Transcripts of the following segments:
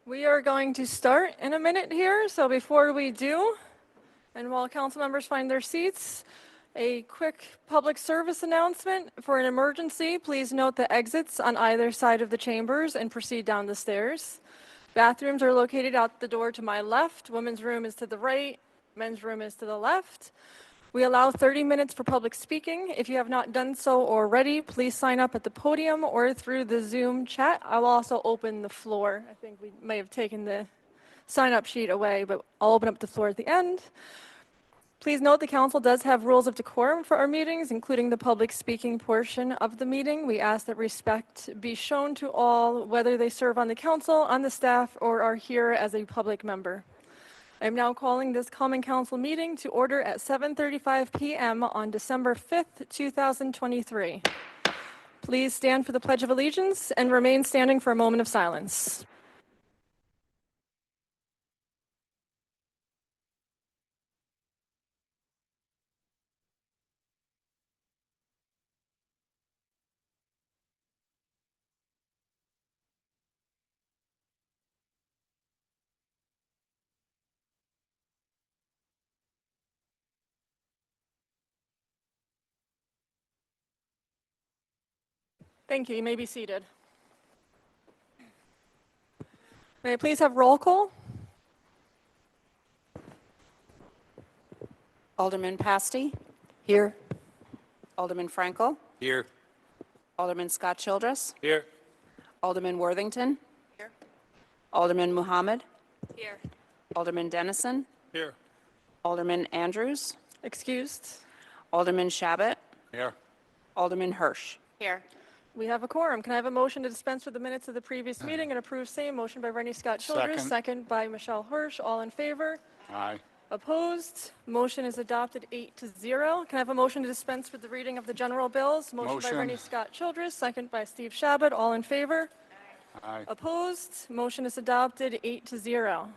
We are going to start in a minute here, so before we do, and while council members find their seats, a quick public service announcement. For an emergency, please note the exits on either side of the chambers and proceed down the stairs. Bathrooms are located out the door to my left, women's room is to the right, men's room is to the left. We allow 30 minutes for public speaking. If you have not done so already, please sign up at the podium or through the Zoom chat. I will also open the floor. I think we may have taken the sign-up sheet away, but I'll open up the floor at the end. Please note the council does have rules of decorum for our meetings, including the public speaking portion of the meeting. We ask that respect be shown to all, whether they serve on the council, on the staff, or are here as a public member. I am now calling this Common Council meeting to order at 7:35 p.m. on December 5th, 2023. Please stand for the Pledge of Allegiance and remain standing for a moment of silence. Thank you. You may be seated. May I please have roll call? Alderman Pasty. Here. Alderman Frankel. Here. Alderman Scott Childress. Here. Alderman Worthington. Here. Alderman Muhammad. Here. Alderman Dennison. Here. Alderman Andrews. Excused. Alderman Shabbat. Here. Alderman Hirsch. Here. We have a quorum. Can I have a motion to dispense with the minutes of the previous meeting and approve same? Motion by Rennie Scott Childress, second by Michelle Hirsch. All in favor? Aye. Opposed? Motion is adopted 8-0. Can I have a motion to dispense with the reading of the general bills? Motion by Motion. Rennie Scott Childress, second by Steve Shabbat. All in favor? Aye. Opposed? Motion is adopted 8-0.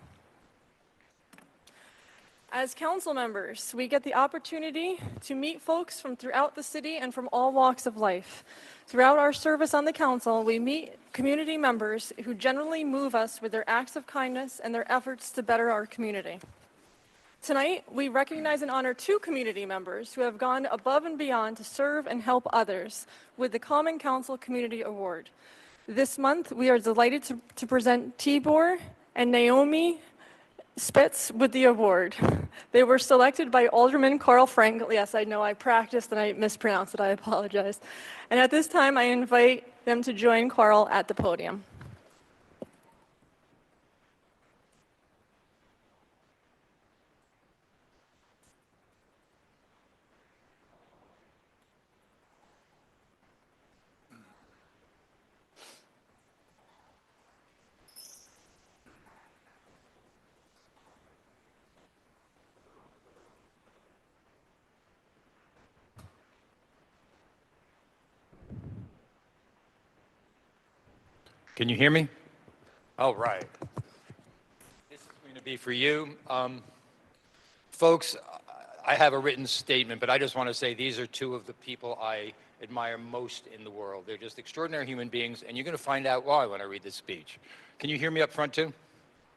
As council members, we get the opportunity to meet folks from throughout the city and from all walks of life. Throughout our service on the council, we meet community members who generally move us with their acts of kindness and their efforts to better our community. Tonight, we recognize and honor two community members who have gone above and beyond to serve and help others with the Common Council Community Award. This month, we are delighted to present Tibor and Naomi Spitz with the award. They were selected by Alderman Carl Frankel. Yes, I know I practiced and I mispronounced it. I apologize. And at this time, I invite them to join Carl at the podium. Can you hear me? All right. This is going to be for you. Folks, I have a written statement, but I just want to say these are two of the people I admire most in the world. They're just extraordinary human beings, and you're going to find out why when I read this speech. Can you hear me up front, too?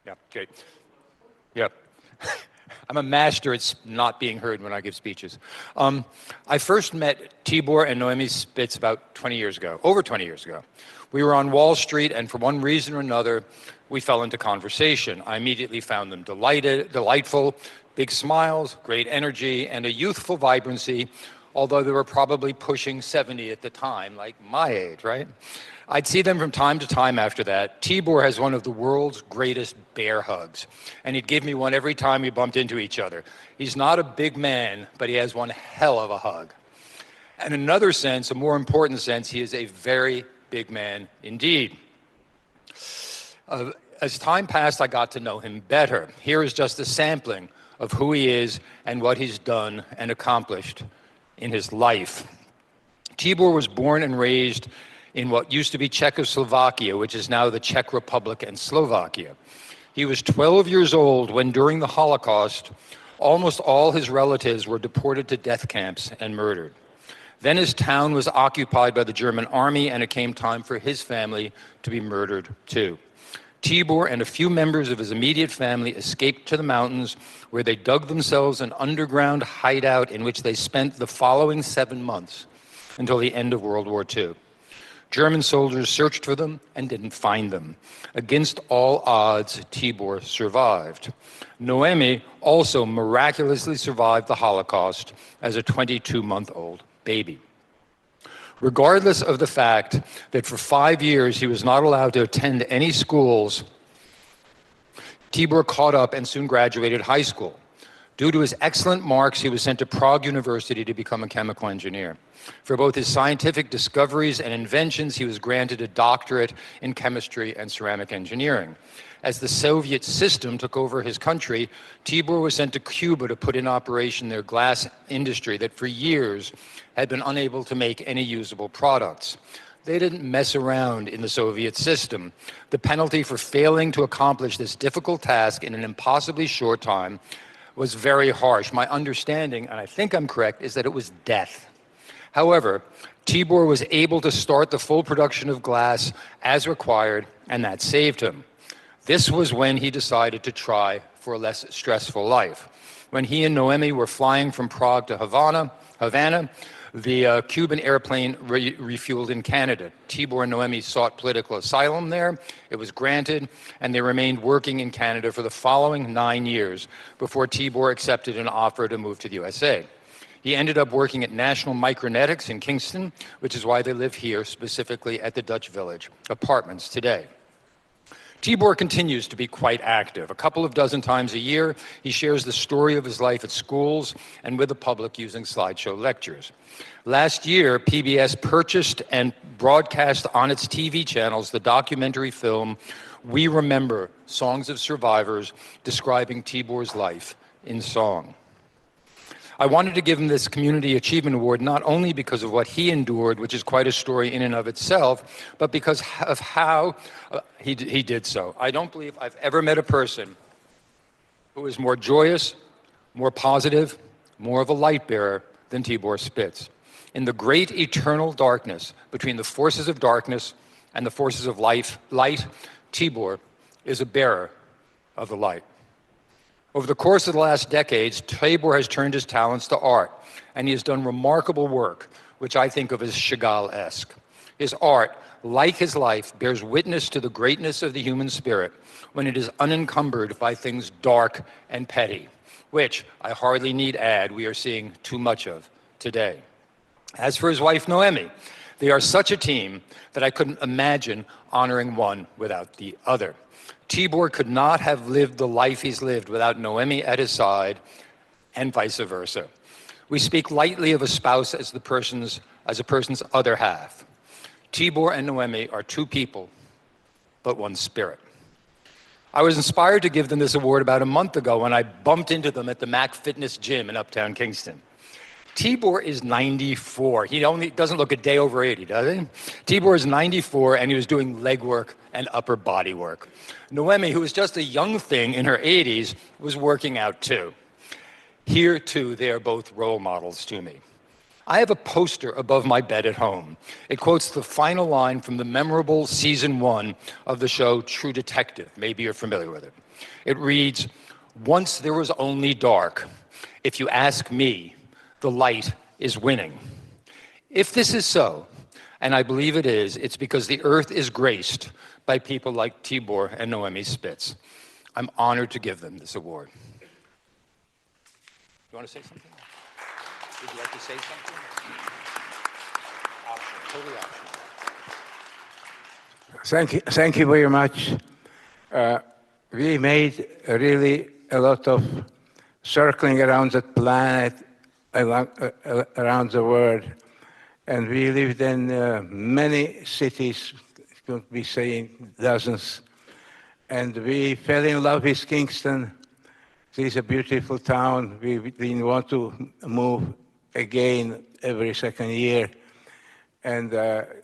Yeah, okay. Yep. I'm a master at not being heard when I give speeches. I first met Tibor and Naomi Spitz about 20 years ago, over 20 years ago. We were on Wall Street, and for one reason or another, we fell into conversation. I immediately found them delightful, big smiles, great energy, and a youthful vibrancy, although they were probably pushing 70 at the time, like my age, right? I'd see them from time to time after that. Tibor has one of the world's greatest bear hugs, and he'd give me one every time we bumped into each other. He's not a big man, but he has one hell of a hug. And in another sense, a more important sense, he is a very big man indeed. As time passed, I got to know him better. Here is just a sampling of who he is and what he's done and accomplished in his life. Tibor was born and raised in what used to be Czechoslovakia, which is now the Czech Republic and Slovakia. He was 12 years old when, during the Holocaust, almost all his relatives were deported to death camps and murdered. Then his town was occupied by the German army, and it came time for his family to be murdered too. Tibor and a few members of his immediate family escaped to the mountains, where they dug themselves an underground hideout in which they spent the following 7 months until the end of World War II. German soldiers searched for them and didn't find them. Against all odds, Tibor survived. Noemi also miraculously survived the Holocaust as a 22-month-old baby. Regardless of the fact that for 5 years he was not allowed to attend any schools, Tibor caught up and soon graduated high school. Due to his excellent marks, he was sent to Prague University to become a chemical engineer. For both his scientific discoveries and inventions, he was granted a doctorate in chemistry and ceramic engineering. As the Soviet system took over his country, Tibor was sent to Cuba to put in operation their glass industry that for years had been unable to make any usable products. They didn't mess around in the Soviet system. The penalty for failing to accomplish this difficult task in an impossibly short time was very harsh. My understanding, and I think I'm correct, is that it was death. However, Tibor was able to start the full production of glass as required, and that saved him. This was when he decided to try for a less stressful life. When he and Noemi were flying from Prague to Havana, the Cuban airplane refueled in Canada. Tibor and Noemi sought political asylum there. It was granted, and they remained working in Canada for the following 9 years before Tibor accepted an offer to move to the USA. He ended up working at National Micronetics in Kingston, which is why they live here, specifically at the Dutch Village Apartments today. Tibor continues to be quite active. A couple of dozen times a year, he shares the story of his life at schools and with the public using slideshow lectures. Last year, PBS purchased and broadcast on its TV channels the documentary film, We Remember: Songs of Survivors, describing Tibor's life in song. I wanted to give him this Community Achievement Award not only because of what he endured, which is quite a story in and of itself, but because of how he did so. I don't believe I've ever met a person who is more joyous, more positive, more of a light bearer than Tibor Spitz. In the great eternal darkness between the forces of darkness and the forces of light, Tibor is a bearer of the light. Over the course of the last decades, Tibor has turned his talents to art, and he has done remarkable work, which I think of as Chagall-esque. His art, like his life, bears witness to the greatness of the human spirit when it is unencumbered by things dark and petty, which, I hardly need add, we are seeing too much of today. As for his wife, Noemi, they are such a team that I couldn't imagine honoring one without the other. Tibor could not have lived the life he's lived without Noemi at his side, and vice versa. We speak lightly of a spouse as a person's other half. Tibor and Noemi are two people, but one spirit. I was inspired to give them this award about a month ago when I bumped into them at the Mac Fitness Gym in Uptown Kingston. Tibor is 94. He doesn't look a day over 80, does he? Tibor is 94, and he was doing leg work and upper body work. Noemi, who was just a young thing in her 80s, was working out too. Here, too, they are both role models to me. I have a poster above my bed at home. It quotes the final line from the memorable season 1 of the show True Detective. Maybe you're familiar with it. It reads, "Once there was only dark. If you ask me, the light is winning." If this is so, and I believe it is, it's because the earth is graced by people like Tibor and Noemi Spitz. I'm honored to give them this award. You want to say something? Would you like to say something? Optional, totally optional. Thank you very much. We made really a lot of circling around the planet, around the world, and we lived in many cities, could be saying dozens, and we fell in love with Kingston. This is a beautiful town. We didn't want to move again every second year, and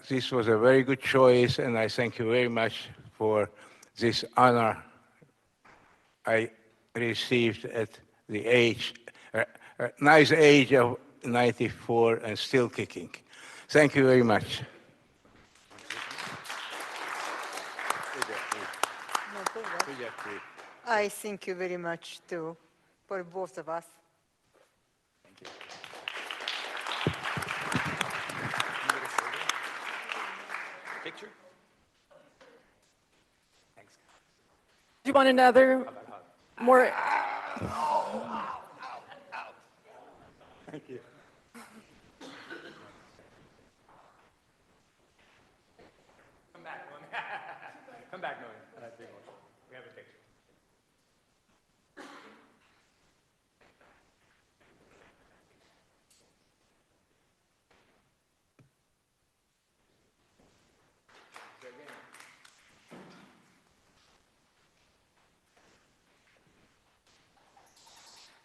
this was a very good choice, and I thank you very much for this honor I received at the nice age of 94 and still kicking. Thank you very much. I thank you very much too, for both of us. Picture? Do you want another more? Thank you. Come back, Norman. Come back, Norman. That big one. We have a picture.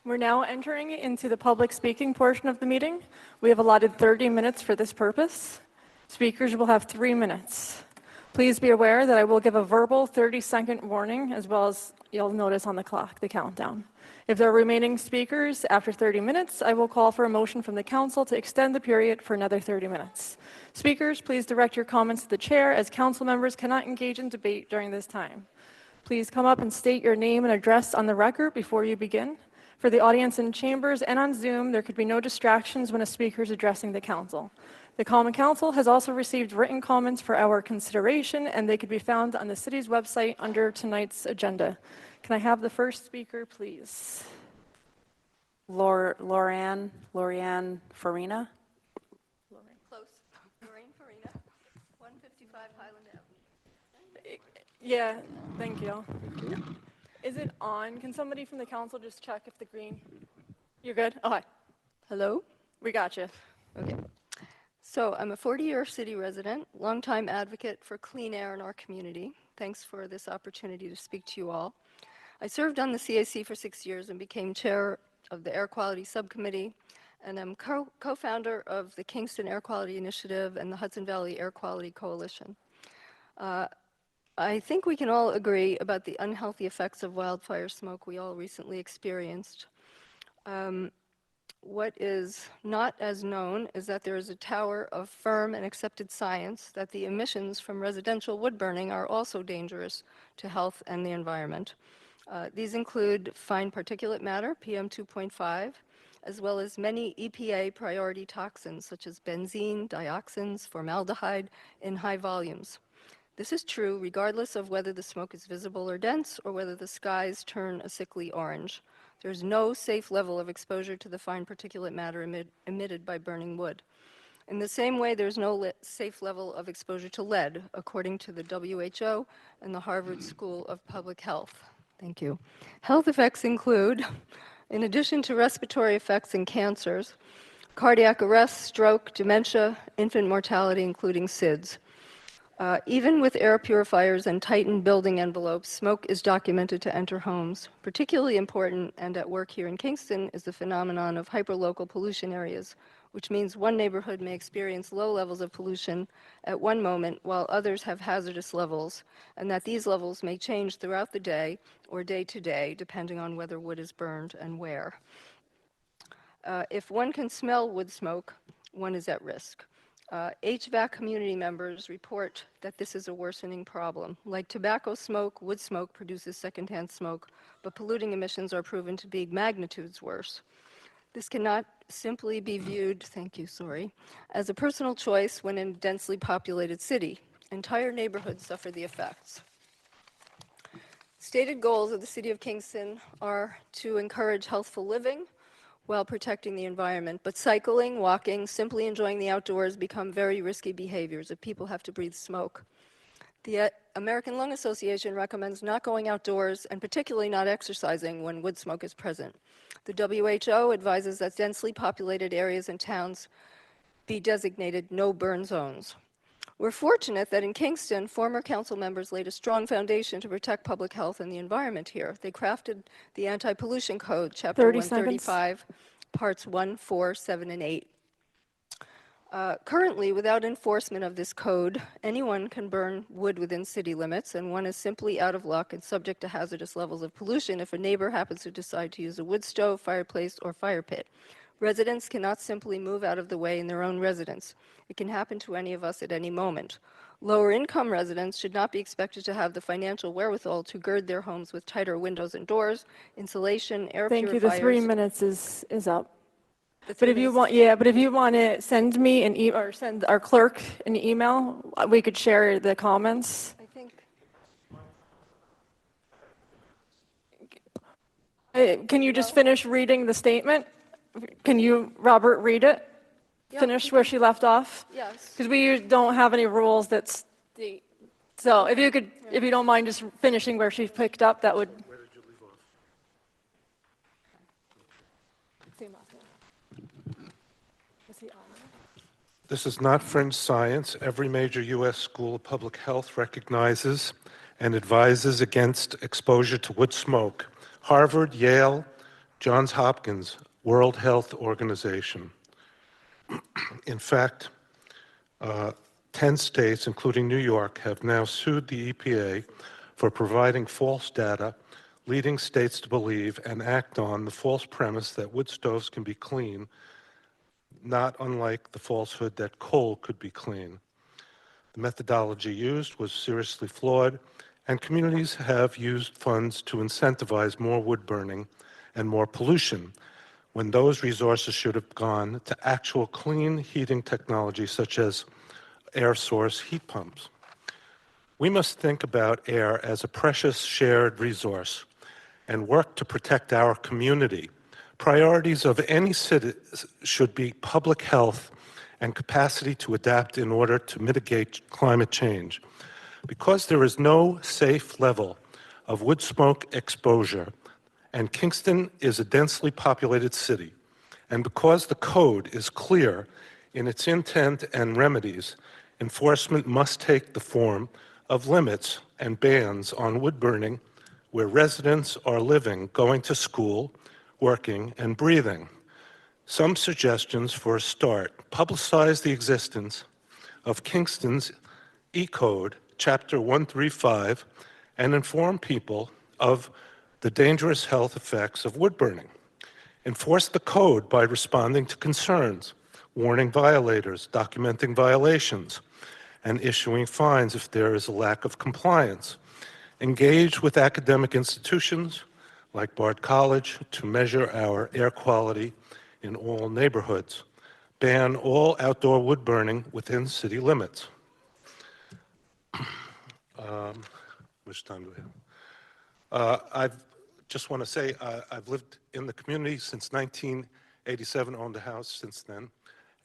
We're now entering into the public speaking portion of the meeting. We have allotted 30 minutes for this purpose. Speakers will have 3 minutes. Please be aware that I will give a verbal 30-second warning, as well as you'll notice on the clock, the countdown. If there are remaining speakers after 30 minutes, I will call for a motion from the council to extend the period for another 30 minutes. Speakers, please direct your comments to the chair, as council members cannot engage in debate during this time. Please come up and state your name and address on the record before you begin. For the audience in chambers and on Zoom, there could be no distractions when a speaker is addressing the council. The Common Council has also received written comments for our consideration, and they could be found on the city's website under tonight's agenda. Can I have the first speaker, please? Lorianne Farina. Close. Lorraine Farina, 155 Highland Avenue. Yeah, thank you. Is it on? Can somebody from the council just check if the green? You're good? Oh, hi. Hello? We got you. Okay. So I'm a 40-year city resident, longtime advocate for clean air in our community. Thanks for this opportunity to speak to you all. I served on the CAC for 6 years and became chair of the Air Quality Subcommittee, and I'm co-founder of the Kingston Air Quality Initiative and the Hudson Valley Air Quality Coalition. I think we can all agree about the unhealthy effects of wildfire smoke we all recently experienced. What is not as known is that there is a tower of firm and accepted science that the emissions from residential wood burning are also dangerous to health and the environment. These include fine particulate matter, PM2.5, as well as many EPA priority toxins such as benzene, dioxins, formaldehyde in high volumes. This is true regardless of whether the smoke is visible or dense or whether the skies turn a sickly orange. There's no safe level of exposure to the fine particulate matter emitted by burning wood. In the same way, there's no safe level of exposure to lead, according to the WHO and the Harvard School of Public Health. Thank you. Health effects include, in addition to respiratory effects and cancers, cardiac arrest, stroke, dementia, infant mortality, including SIDS. Even with air purifiers and tightened building envelopes, smoke is documented to enter homes. Particularly important, and at work here in Kingston, is the phenomenon of hyperlocal pollution areas, which means one neighborhood may experience low levels of pollution at one moment while others have hazardous levels, and that these levels may change throughout the day or day to day, depending on whether wood is burned and where. If one can smell wood smoke, one is at risk. HVAC community members report that this is a worsening problem. Like tobacco smoke, wood smoke produces secondhand smoke, but polluting emissions are proven to be magnitudes worse. This cannot simply be viewed, as a personal choice when in a densely populated city. Entire neighborhoods suffer the effects. Stated goals of the City of Kingston are to encourage healthful living, while protecting the environment. But cycling, walking, simply enjoying the outdoors become very risky behaviors if people have to breathe smoke. The American Lung Association recommends not going outdoors and particularly not exercising when wood smoke is present. The WHO advises that densely populated areas and towns be designated no burn zones. We're fortunate that in Kingston, former council members laid a strong foundation to protect public health and the environment here. They crafted the Anti-Pollution Code, Chapter 30 seconds. 135, Parts 1, 4, 7, and 8. Currently, without enforcement of this code, anyone can burn wood within city limits, and one is simply out of luck and subject to hazardous levels of pollution if a neighbor happens to decide to use a wood stove, fireplace, or fire pit. Residents cannot simply move out of the way in their own residence. It can happen to any of us at any moment. Lower income residents should not be expected to have the financial wherewithal to gird their homes with tighter windows and doors, insulation, air Thank you. purifiers. The 3 minutes is up. The But 3 if you minutes- want, yeah, but if you want to send me an email or send our clerk an email, we could share the comments. I think, Can you just finish reading the statement? Can you, Robert, read it? Yeah, Finish where she left off? yes. Because we don't have any rules that's, so if you could, if you don't mind just finishing where she picked up, that would. Where did you leave off? This is not fringe science. Every major U.S. school of public health recognizes and advises against exposure to wood smoke. Harvard, Yale, Johns Hopkins, World Health Organization. In fact, 10 states, including New York, have now sued the EPA for providing false data, leading states to believe and act on the false premise that wood stoves can be clean, not unlike the falsehood that coal could be clean. The methodology used was seriously flawed, and communities have used funds to incentivize more wood burning and more pollution, when those resources should have gone to actual clean heating technology such as air source heat pumps. We must think about air as a precious shared resource and work to protect our community. Priorities of any city should be public health and capacity to adapt in order to mitigate climate change. Because there is no safe level of wood smoke exposure, and Kingston is a densely populated city, and because the code is clear in its intent and remedies, enforcement must take the form of limits and bans on wood burning where residents are living, going to school, working, and breathing. Some suggestions for a start: publicize the existence of Kingston's E-Code, Chapter 135, and inform people of the dangerous health effects of wood burning. Enforce the code by responding to concerns, warning violators, documenting violations, and issuing fines if there is a lack of compliance. Engage with academic institutions like Bard College to measure our air quality in all neighborhoods. Ban all outdoor wood burning within city limits. Which time do we have? I just want to say I've lived in the community since 1987, owned a house since then,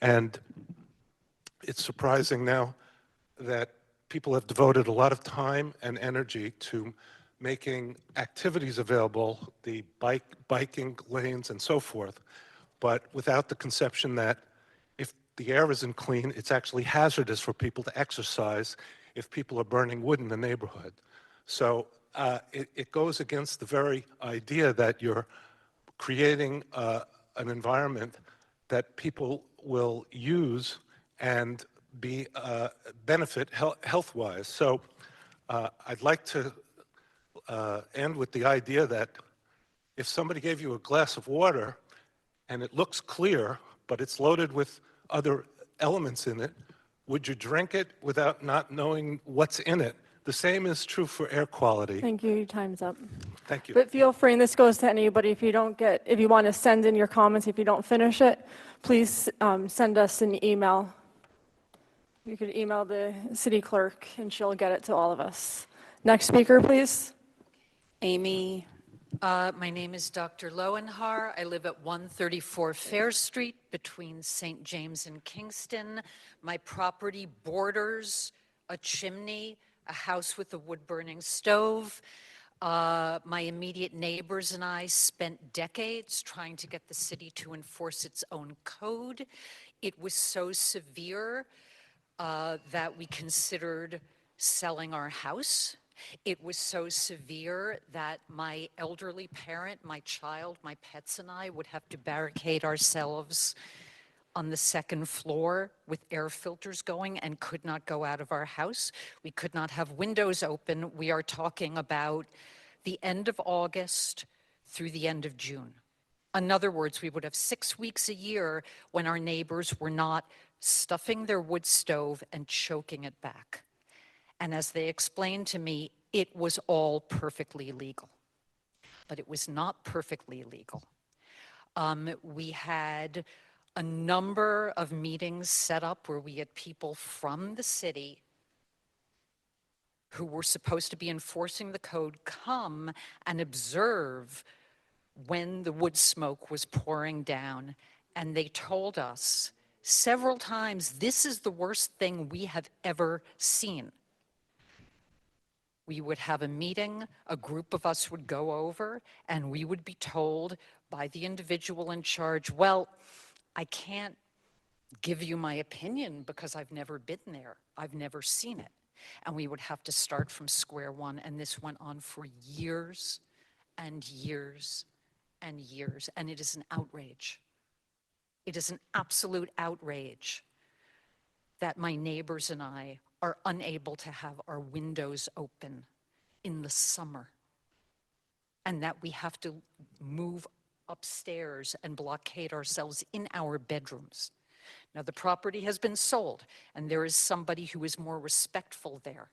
and it's surprising now that people have devoted a lot of time and energy to making activities available, the biking lanes and so forth, but without the conception that if the air isn't clean, it's actually hazardous for people to exercise if people are burning wood in the neighborhood. So it goes against the very idea that you're creating an environment that people will use and be benefit health-wise. So I'd like to end with the idea that if somebody gave you a glass of water and it looks clear, but it's loaded with other elements in it, would you drink it without not knowing what's in it? The same is true for air quality. Thank you. Your time's up. Thank you. But feel free, and this goes to anybody, if you want to send in your comments, if you don't finish it, please send us an email. You could email the city clerk, and she'll get it to all of us. Next speaker, please. Amy, My name is Dr. Lowenhar. I live at 134 Fair Street between St. James and Kingston. My property borders a chimney, a house with a wood-burning stove. My immediate neighbors and I spent decades trying to get the city to enforce its own code. It was so severe that we considered selling our house. It was so severe that my elderly parent, my child, my pets and I would have to barricade ourselves on the second floor with air filters going and could not go out of our house. We could not have windows open. We are talking about the end of August through the end of June. In other words, we would have 6 weeks a year when our neighbors were not stuffing their wood stove and choking it back. And as they explained to me, it was all perfectly legal. But it was not perfectly legal. We had a number of meetings set up where we had people from the city who were supposed to be enforcing the code come and observe when the wood smoke was pouring down. And they told us several times, this is the worst thing we have ever seen. We would have a meeting, a group of us would go over, and we would be told by the individual in charge, well, I can't give you my opinion because I've never been there. I've never seen it. And we would have to start from square one, and this went on for years and years and years, and it is an outrage. It is an absolute outrage that my neighbors and I are unable to have our windows open in the summer, and that we have to move upstairs and blockade ourselves in our bedrooms. Now, the property has been sold, and there is somebody who is more respectful there.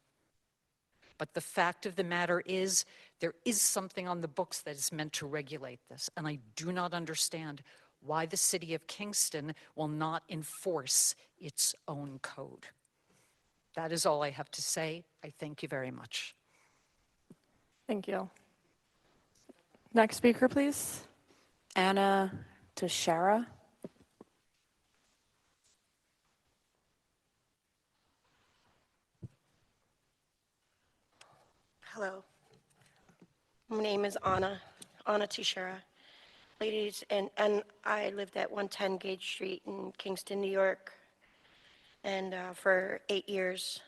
But the fact of the matter is, there is something on the books that is meant to regulate this, and I do not understand why the city of Kingston will not enforce its own code. That is all I have to say. I thank you very much. Thank you. Next speaker, please. Anna Teixeira. Hello. My name is Anna Teixeira. Ladies, and I lived at 110 Gage Street in Kingston, New York, and for 8 years.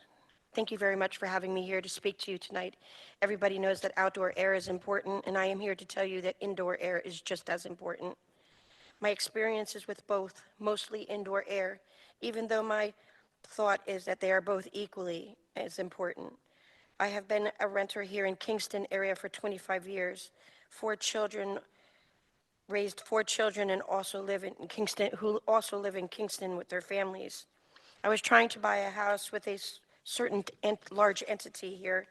Thank you very much for having me here to speak to you tonight. Everybody knows that outdoor air is important, and I am here to tell you that indoor air is just as important. My experience is with both, mostly indoor air, even though my thought is that they are both equally as important. I have been a renter here in Kingston area for 25 years. Raised 4 children and also live in Kingston, who also live in Kingston with their families. I was trying to buy a house with a certain large entity here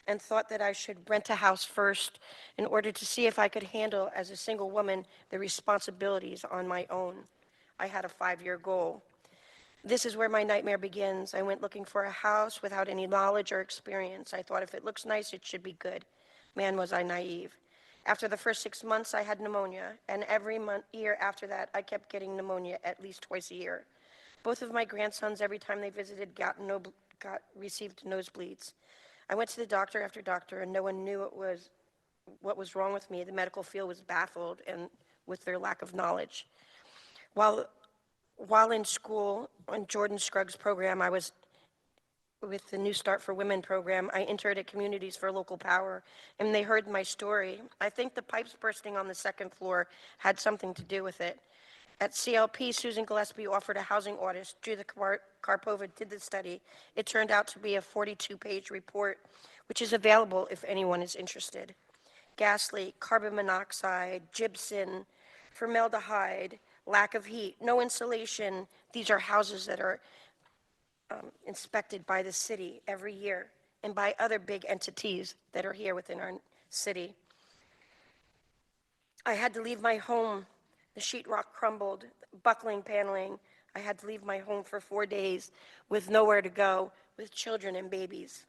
and thought that I should rent a house first in order to see if I could handle, as a single woman, the responsibilities on my own. I had a 5-year goal. This is where my nightmare begins. I went looking for a house without any knowledge or experience. I thought if it looks nice, it should be good. Man, was I naive. After the first 6 months, I had pneumonia, and every year after that, I kept getting pneumonia at least twice a year. Both of my grandsons, every time they visited, received nosebleeds. I went to the doctor after doctor, and no one knew what was wrong with me. The medical field was baffled and with their lack of knowledge. While in school, on Jordan Scruggs' program, I was with the New Start for Women program. I entered at Communities for Local Power, and they heard my story. I think the pipes bursting on the 2nd floor had something to do with it. At CLP, Susan Gillespie offered a housing audit. Judith Karpova did the study. It turned out to be a 42-page report, which is available if anyone is interested. Gas leak, carbon monoxide, gypsum, formaldehyde, lack of heat, no insulation. These are houses that are inspected by the city every year and by other big entities that are here within our city. I had to leave my home. The sheetrock crumbled, buckling paneling. I had to leave my home for 4 days with nowhere to go, with children and babies.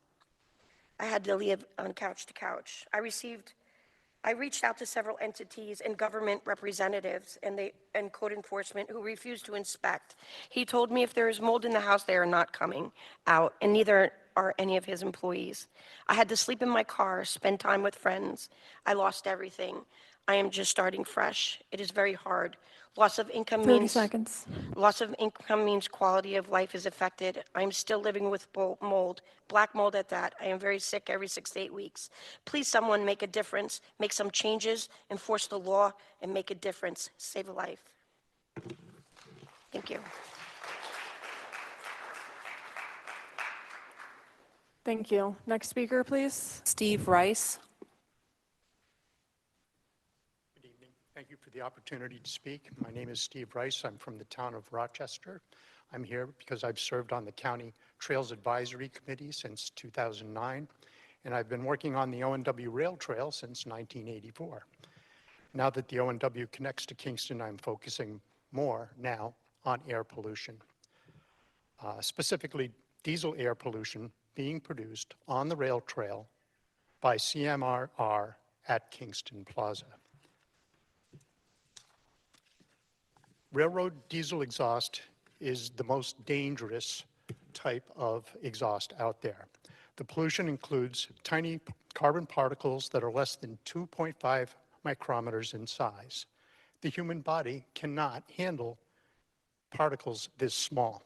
I had to live on couch to couch. I reached out to several entities and government representatives and code enforcement who refused to inspect. He told me if there is mold in the house, they are not coming out, and neither are any of his employees. I had to sleep in my car, spend time with friends. I lost everything. I am just starting fresh. It is very hard. Loss of income 30 means seconds. Loss of income means quality of life is affected. I'm still living with mold, black mold at that. I am very sick every 6 to 8 weeks. Please, someone make a difference, make some changes, enforce the law, and make a difference. Save a life. Thank you. Thank you. Next speaker, please. Steve Rice. Good evening. Thank you for the opportunity to speak. My name is Steve Rice. I'm from the town of Rochester. I'm here because I've served on the county Trails Advisory Committee since 2009, and I've been working on the O&W Rail Trail since 1984. Now that the O&W connects to Kingston, I'm focusing more now on air pollution, specifically diesel air pollution being produced on the rail trail by CMRR at Kingston Plaza. Railroad diesel exhaust is the most dangerous type of exhaust out there. The pollution includes tiny carbon particles that are less than 2.5 micrometers in size. The human body cannot handle particles this small.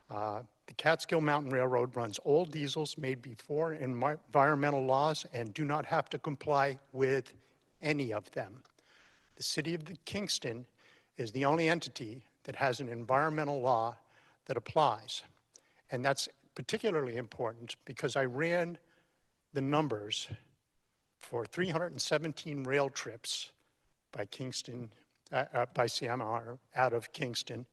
The Catskill Mountain Railroad runs old diesels made before environmental laws and do not have to comply with any of them. The city of Kingston is the only entity that has an environmental law that applies. And that's particularly important because I ran the numbers for 317 rail trips by Kingston, by CMR out of Kingston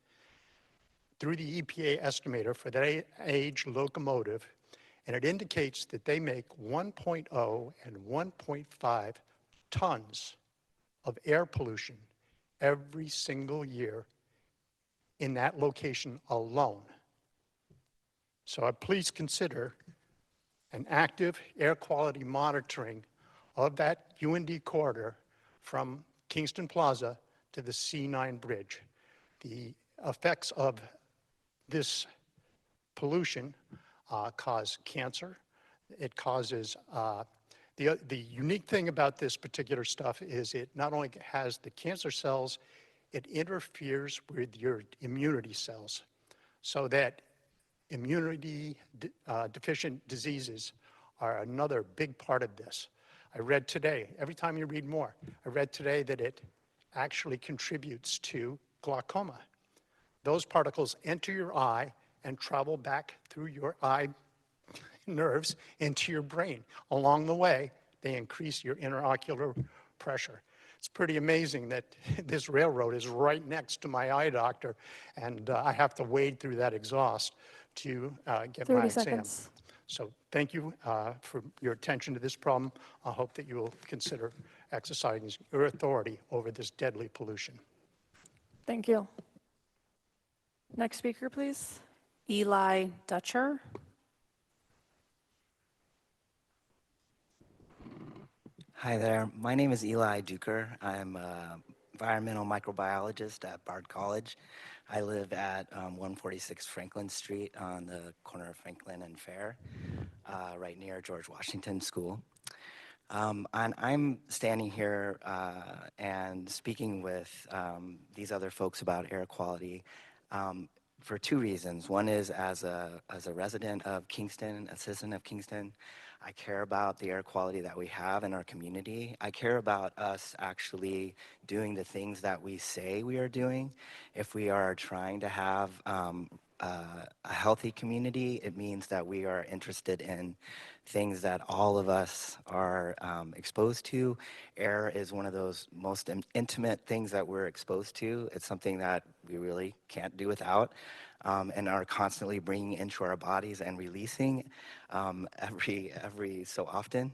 through the EPA estimator for that age locomotive, and it indicates that they make 1.0 and 1.5 tons of air pollution every single year in that location alone. So please consider an active air quality monitoring of that UND corridor from Kingston Plaza to the C9 bridge. The effects of this pollution cause cancer. It causes the unique thing about this particular stuff is it not only has the cancer cells, it interferes with your immunity cells so that immunity deficient diseases are another big part of this. I read today, every time you read more, I read today that it actually contributes to glaucoma. Those particles enter your eye and travel back through your eye nerves into your brain. Along the way, they increase your interocular pressure. It's pretty amazing that this railroad is right next to my eye doctor, and I have to wade through that exhaust to get my 30 exam. seconds. So thank you for your attention to this problem. I hope that you will consider exercising your authority over this deadly pollution. Thank you. Next speaker, please. Eli Dutcher. Hi there. My name is Eli Duker. I'm an environmental microbiologist at Bard College. I live at 146 Franklin Street on the corner of Franklin and Fair, right near George Washington School. And I'm standing here and speaking with these other folks about air quality for two reasons. One is as a resident of Kingston, a citizen of Kingston, I care about the air quality that we have in our community. I care about us actually doing the things that we say we are doing. If we are trying to have a healthy community, it means that we are interested in things that all of us are exposed to. Air is one of those most intimate things that we're exposed to. It's something that we really can't do without. And are constantly bringing into our bodies and releasing every so often.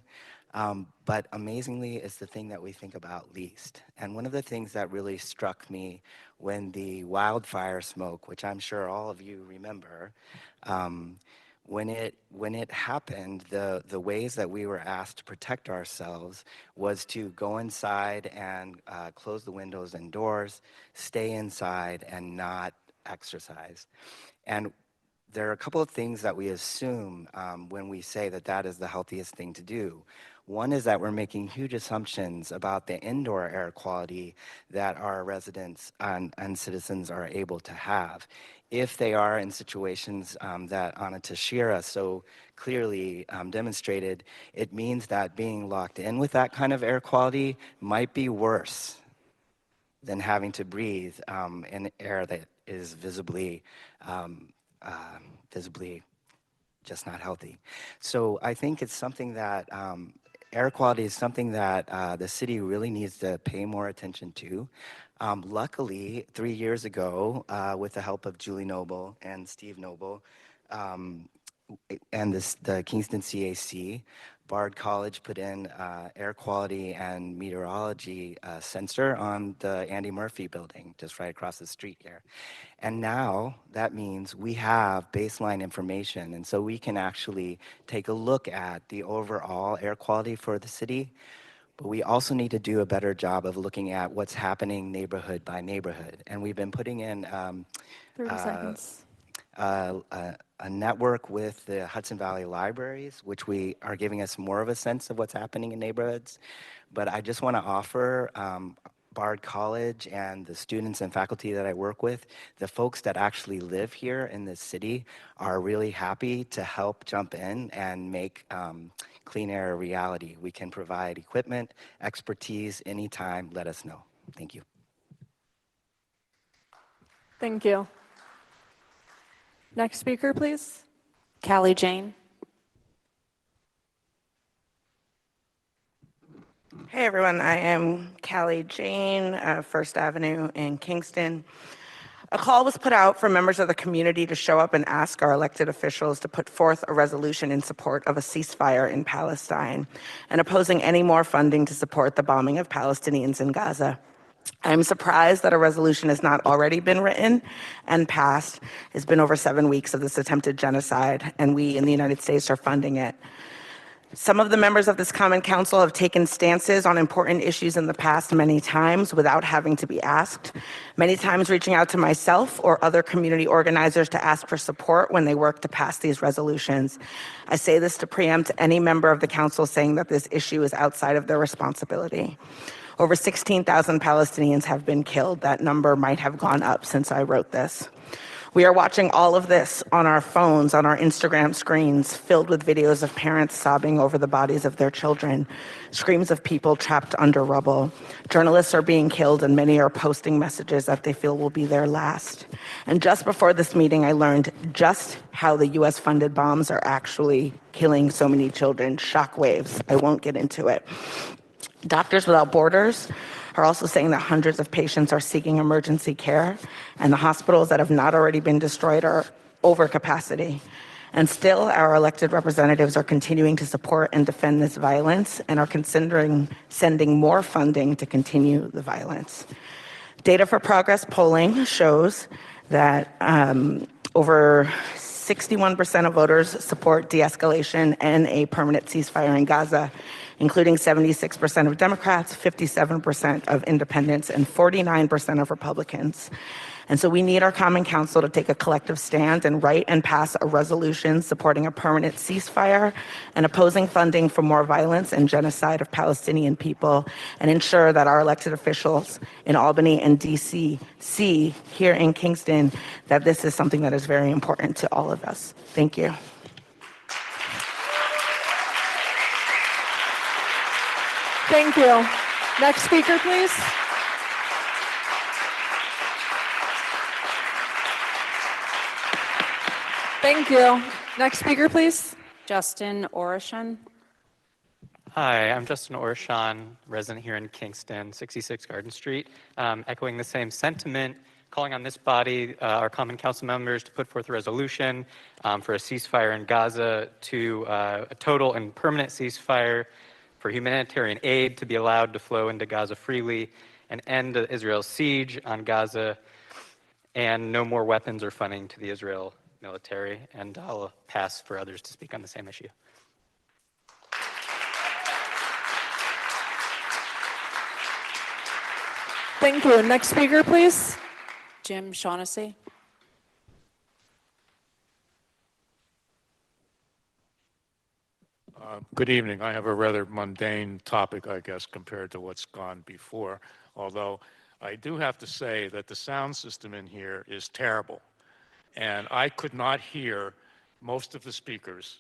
But amazingly, it's the thing that we think about least. And one of the things that really struck me when the wildfire smoke, which I'm sure all of you remember, when it happened, the ways that we were asked to protect ourselves was to go inside and close the windows and doors, stay inside, and not exercise. And there are a couple of things that we assume when we say that that is the healthiest thing to do. One is that we're making huge assumptions about the indoor air quality that our residents and citizens are able to have. If they are in situations that Anna Teixeira so clearly demonstrated, it means that being locked in with that kind of air quality might be worse than having to breathe in air that is visibly just not healthy. So I think it's something that air quality is something that the city really needs to pay more attention to. Luckily, 3 years ago, with the help of Julie Noble and Steve Noble, and the Kingston CAC, Bard College put in air quality and meteorology sensor on the Andy Murphy building just right across the street here. And now that means we have baseline information, and so we can actually take a look at the overall air quality for the city. But we also need to do a better job of looking at what's happening neighborhood by neighborhood. And we've been putting in 30 seconds. a network with the Hudson Valley Libraries, which we are giving us more of a sense of what's happening in neighborhoods. But I just want to offer Bard College and the students and faculty that I work with, the folks that actually live here in this city are really happy to help jump in and make clean air a reality. We can provide equipment, expertise, anytime, let us know. Thank you. Thank you. Next speaker, please. Callie Jane. Hey everyone, I am Callie Jane, First Avenue in Kingston. A call was put out for members of the community to show up and ask our elected officials to put forth a resolution in support of a ceasefire in Palestine and opposing any more funding to support the bombing of Palestinians in Gaza. I'm surprised that a resolution has not already been written and passed. It's been over 7 weeks of this attempted genocide, and we in the United States are funding it. Some of the members of this Common Council have taken stances on important issues in the past many times without having to be asked, many times reaching out to myself or other community organizers to ask for support when they work to pass these resolutions. I say this to preempt any member of the council saying that this issue is outside of their responsibility. Over 16,000 Palestinians have been killed. That number might have gone up since I wrote this. We are watching all of this on our phones, on our Instagram screens, filled with videos of parents sobbing over the bodies of their children, screams of people trapped under rubble. Journalists are being killed, and many are posting messages that they feel will be their last. And just before this meeting, I learned just how the US-funded bombs are actually killing so many children. Shockwaves. I won't get into it. Doctors Without Borders are also saying that hundreds of patients are seeking emergency care, and the hospitals that have not already been destroyed are over capacity. And still, our elected representatives are continuing to support and defend this violence and are considering sending more funding to continue the violence. Data for Progress polling shows that over 61% of voters support de-escalation and a permanent ceasefire in Gaza, including 76% of Democrats, 57% of independents, and 49% of Republicans. And so we need our Common Council to take a collective stand and write and pass a resolution supporting a permanent ceasefire and opposing funding for more violence and genocide of Palestinian people, and ensure that our elected officials in Albany and DC see here in Kingston that this is something that is very important to all of us. Thank you. Thank you. Next speaker, please. Thank you. Next speaker, please. Justin Orishon. Hi, I'm Justin Orishon, resident here in Kingston, 66 Garden Street. Echoing the same sentiment, calling on this body, our Common Council members, to put forth a resolution for a ceasefire in Gaza, to a total and permanent ceasefire, for humanitarian aid to be allowed to flow into Gaza freely, and end Israel's siege on Gaza, and no more weapons or funding to the Israel military. And I'll pass for others to speak on the same issue. Thank you. Next speaker, please. Jim Shaughnessy. Good evening. I have a rather mundane topic, I guess, compared to what's gone before, although I do have to say that the sound system in here is terrible. And I could not hear most of the speakers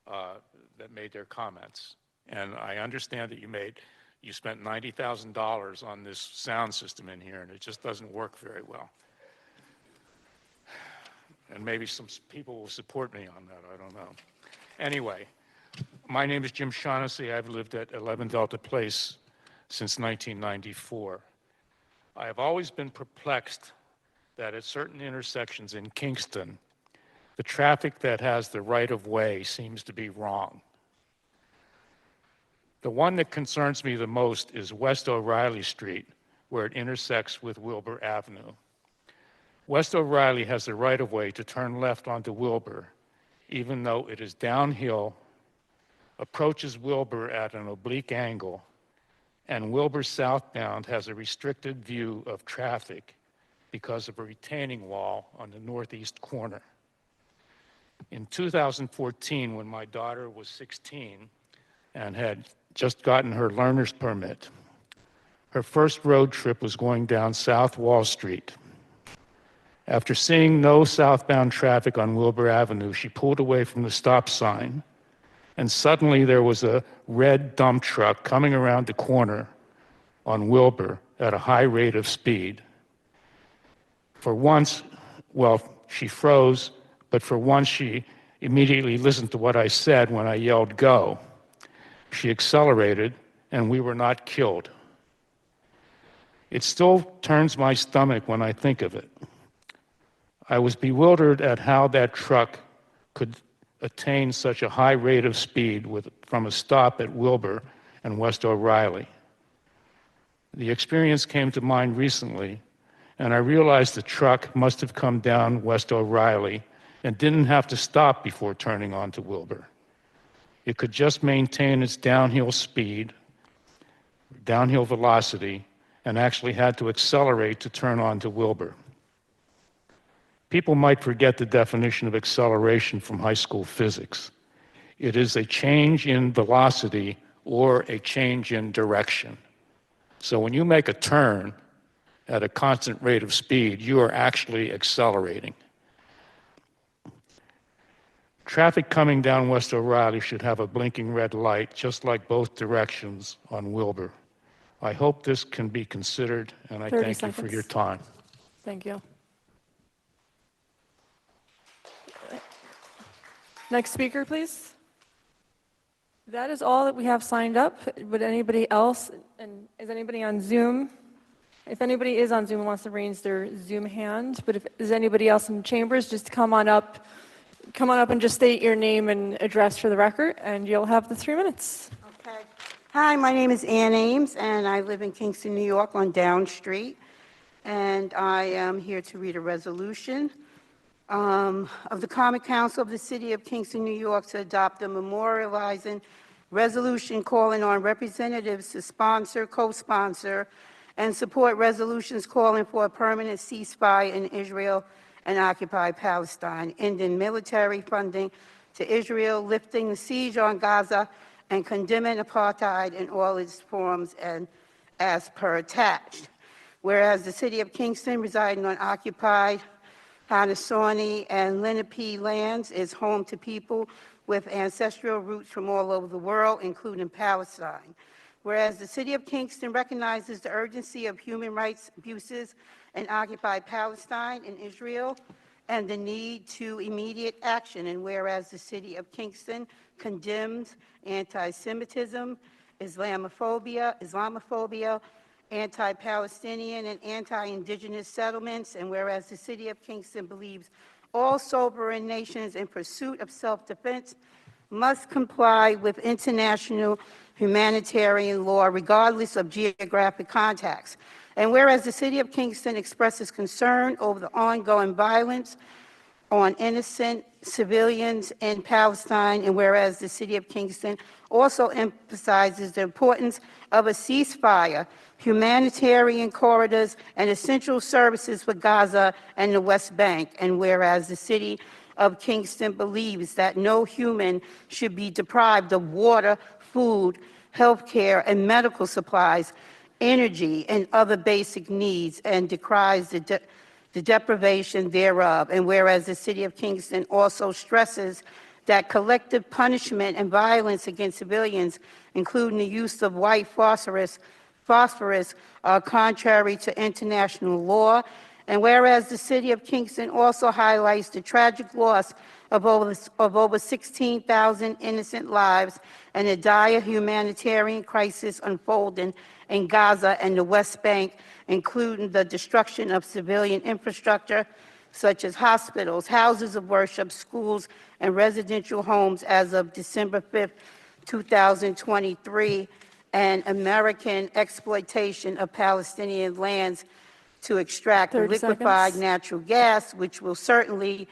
that made their comments. And I understand that you spent $90,000 on this sound system in here, and it just doesn't work very well. And maybe some people will support me on that, I don't know. Anyway, my name is Jim Shaughnessy. I've lived at 11 Delta Place since 1994. I have always been perplexed that at certain intersections in Kingston, the traffic that has the right-of-way seems to be wrong. The one that concerns me the most is West O'Reilly Street, where it intersects with Wilbur Avenue. West O'Reilly has the right-of-way to turn left onto Wilbur, even though it is downhill, approaches Wilbur at an oblique angle, and Wilbur southbound has a restricted view of traffic because of a retaining wall on the northeast corner. In 2014, when my daughter was 16 and had just gotten her learner's permit, her first road trip was going down South Wall Street. After seeing no southbound traffic on Wilbur Avenue, she pulled away from the stop sign, and suddenly there was a red dump truck coming around the corner on Wilbur at a high rate of speed. For once, well, she froze, but for once she immediately listened to what I said when I yelled, "Go." She accelerated, and we were not killed. It still turns my stomach when I think of it. I was bewildered at how that truck could attain such a high rate of speed from a stop at Wilbur and West O'Reilly. The experience came to mind recently, and I realized the truck must have come down West O'Reilly and didn't have to stop before turning onto Wilbur. It could just maintain its downhill speed, downhill velocity, and actually had to accelerate to turn onto Wilbur. People might forget the definition of acceleration from high school physics. It is a change in velocity or a change in direction. So when you make a turn at a constant rate of speed, you are actually accelerating. Traffic coming down West O'Reilly should have a blinking red light, just like both directions on Wilbur. I hope this can be considered, and I 30 thank you for seconds. your time. Thank you. Next speaker, please. That is all that we have signed up. Would anybody else, and is anybody on Zoom? If anybody is on Zoom and wants to raise their Zoom hand, but if is anybody else in chambers, just come on up and just state your name and address for the record, and you'll have the 3 minutes. Okay. Hi, my name is Ann Ames, and I live in Kingston, New York on Down Street. And I am here to read a resolution of the Common Council of the City of Kingston, New York, to adopt a memorializing resolution calling on representatives to sponsor, co-sponsor, and support resolutions calling for a permanent ceasefire in Israel and occupied Palestine, ending military funding to Israel, lifting the siege on Gaza, and condemning apartheid in all its forms and as per attached. Whereas the City of Kingston, residing on occupied Haudenosaunee and Lenape lands, is home to people with ancestral roots from all over the world, including Palestine. Whereas the City of Kingston recognizes the urgency of human rights abuses in occupied Palestine and Israel and the need to immediate action. And whereas the City of Kingston condemns anti-Semitism, Islamophobia, anti-Palestinian and anti-indigenous settlements, and whereas the City of Kingston believes all sovereign nations in pursuit of self-defense must comply with international humanitarian law regardless of geographic contacts. And whereas the City of Kingston expresses concern over the ongoing violence on innocent civilians in Palestine, and whereas the City of Kingston also emphasizes the importance of a ceasefire, humanitarian corridors, and essential services for Gaza and the West Bank, and whereas the City of Kingston believes that no human should be deprived of water, food, health care, and medical supplies, energy, and other basic needs, and decries the deprivation thereof. And whereas the City of Kingston also stresses that collective punishment and violence against civilians, including the use of white phosphorus, are contrary to international law. And whereas the City of Kingston also highlights the tragic loss of over 16,000 innocent lives and a dire humanitarian crisis unfolding in Gaza and the West Bank, including the destruction of civilian infrastructure, such as hospitals, houses of worship, schools, and residential homes as of December 5th, 2023, and American exploitation of Palestinian lands to extract 30 liquefied seconds. natural gas, which will certainly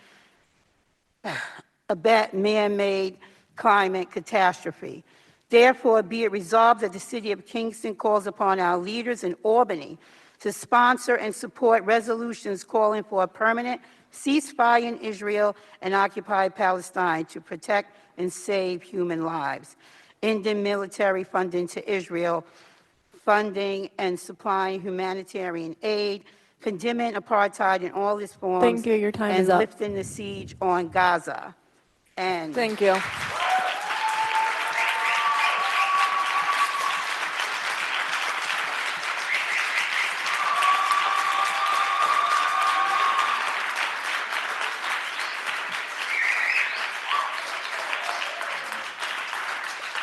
abet man-made climate catastrophe. Therefore, be it resolved that the City of Kingston calls upon our leaders in Albany to sponsor and support resolutions calling for a permanent ceasefire in Israel and occupied Palestine to protect and save human lives, ending military funding to Israel, funding and supplying humanitarian aid, condemning apartheid in all its forms, Thank you. Your time and is up. lifting the siege on Gaza. And Thank you.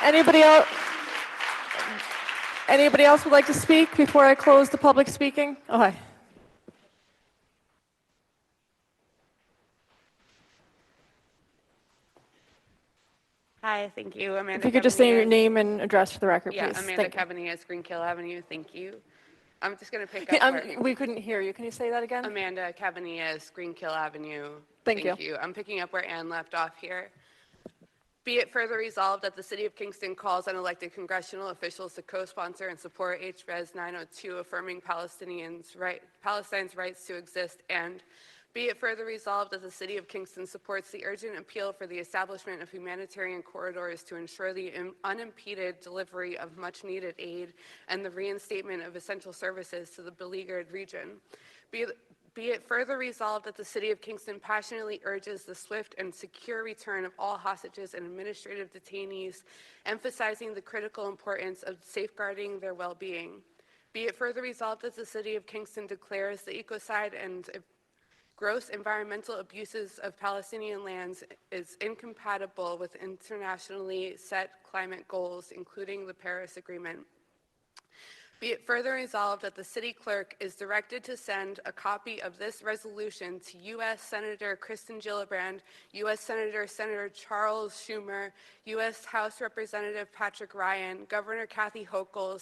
Anybody else? Anybody else would like to speak before I close the public speaking? Oh, hi. Hi, thank you. Amanda. If you could just say your Cabanillas. name and address for the record, Yeah, please. Amanda Thank you. Cabanillas, Greenkill Avenue. Thank you. I'm just going to pick Can- up where we couldn't hear you. Can you say that again? Amanda Cabanillas, Greenkill Avenue. Thank you. you. I'm picking up where Ann left off here. Be it further resolved that the City of Kingston calls on elected congressional officials to co-sponsor and support HRES 902, affirming Palestine's rights to exist, and be it further resolved that the City of Kingston supports the urgent appeal for the establishment of humanitarian corridors to ensure the unimpeded delivery of much-needed aid and the reinstatement of essential services to the beleaguered region. Be it further resolved that the City of Kingston passionately urges the swift and secure return of all hostages and administrative detainees, emphasizing the critical importance of safeguarding their well-being. Be it further resolved that the City of Kingston declares the ecocide and gross environmental abuses of Palestinian lands is incompatible with internationally set climate goals, including the Paris Agreement. Be it further resolved that the city clerk is directed to send a copy of this resolution to U.S. Senator Kristen Gillibrand, U.S. Senator Charles Schumer, U.S. House Representative Patrick Ryan, Governor Kathy Hochul,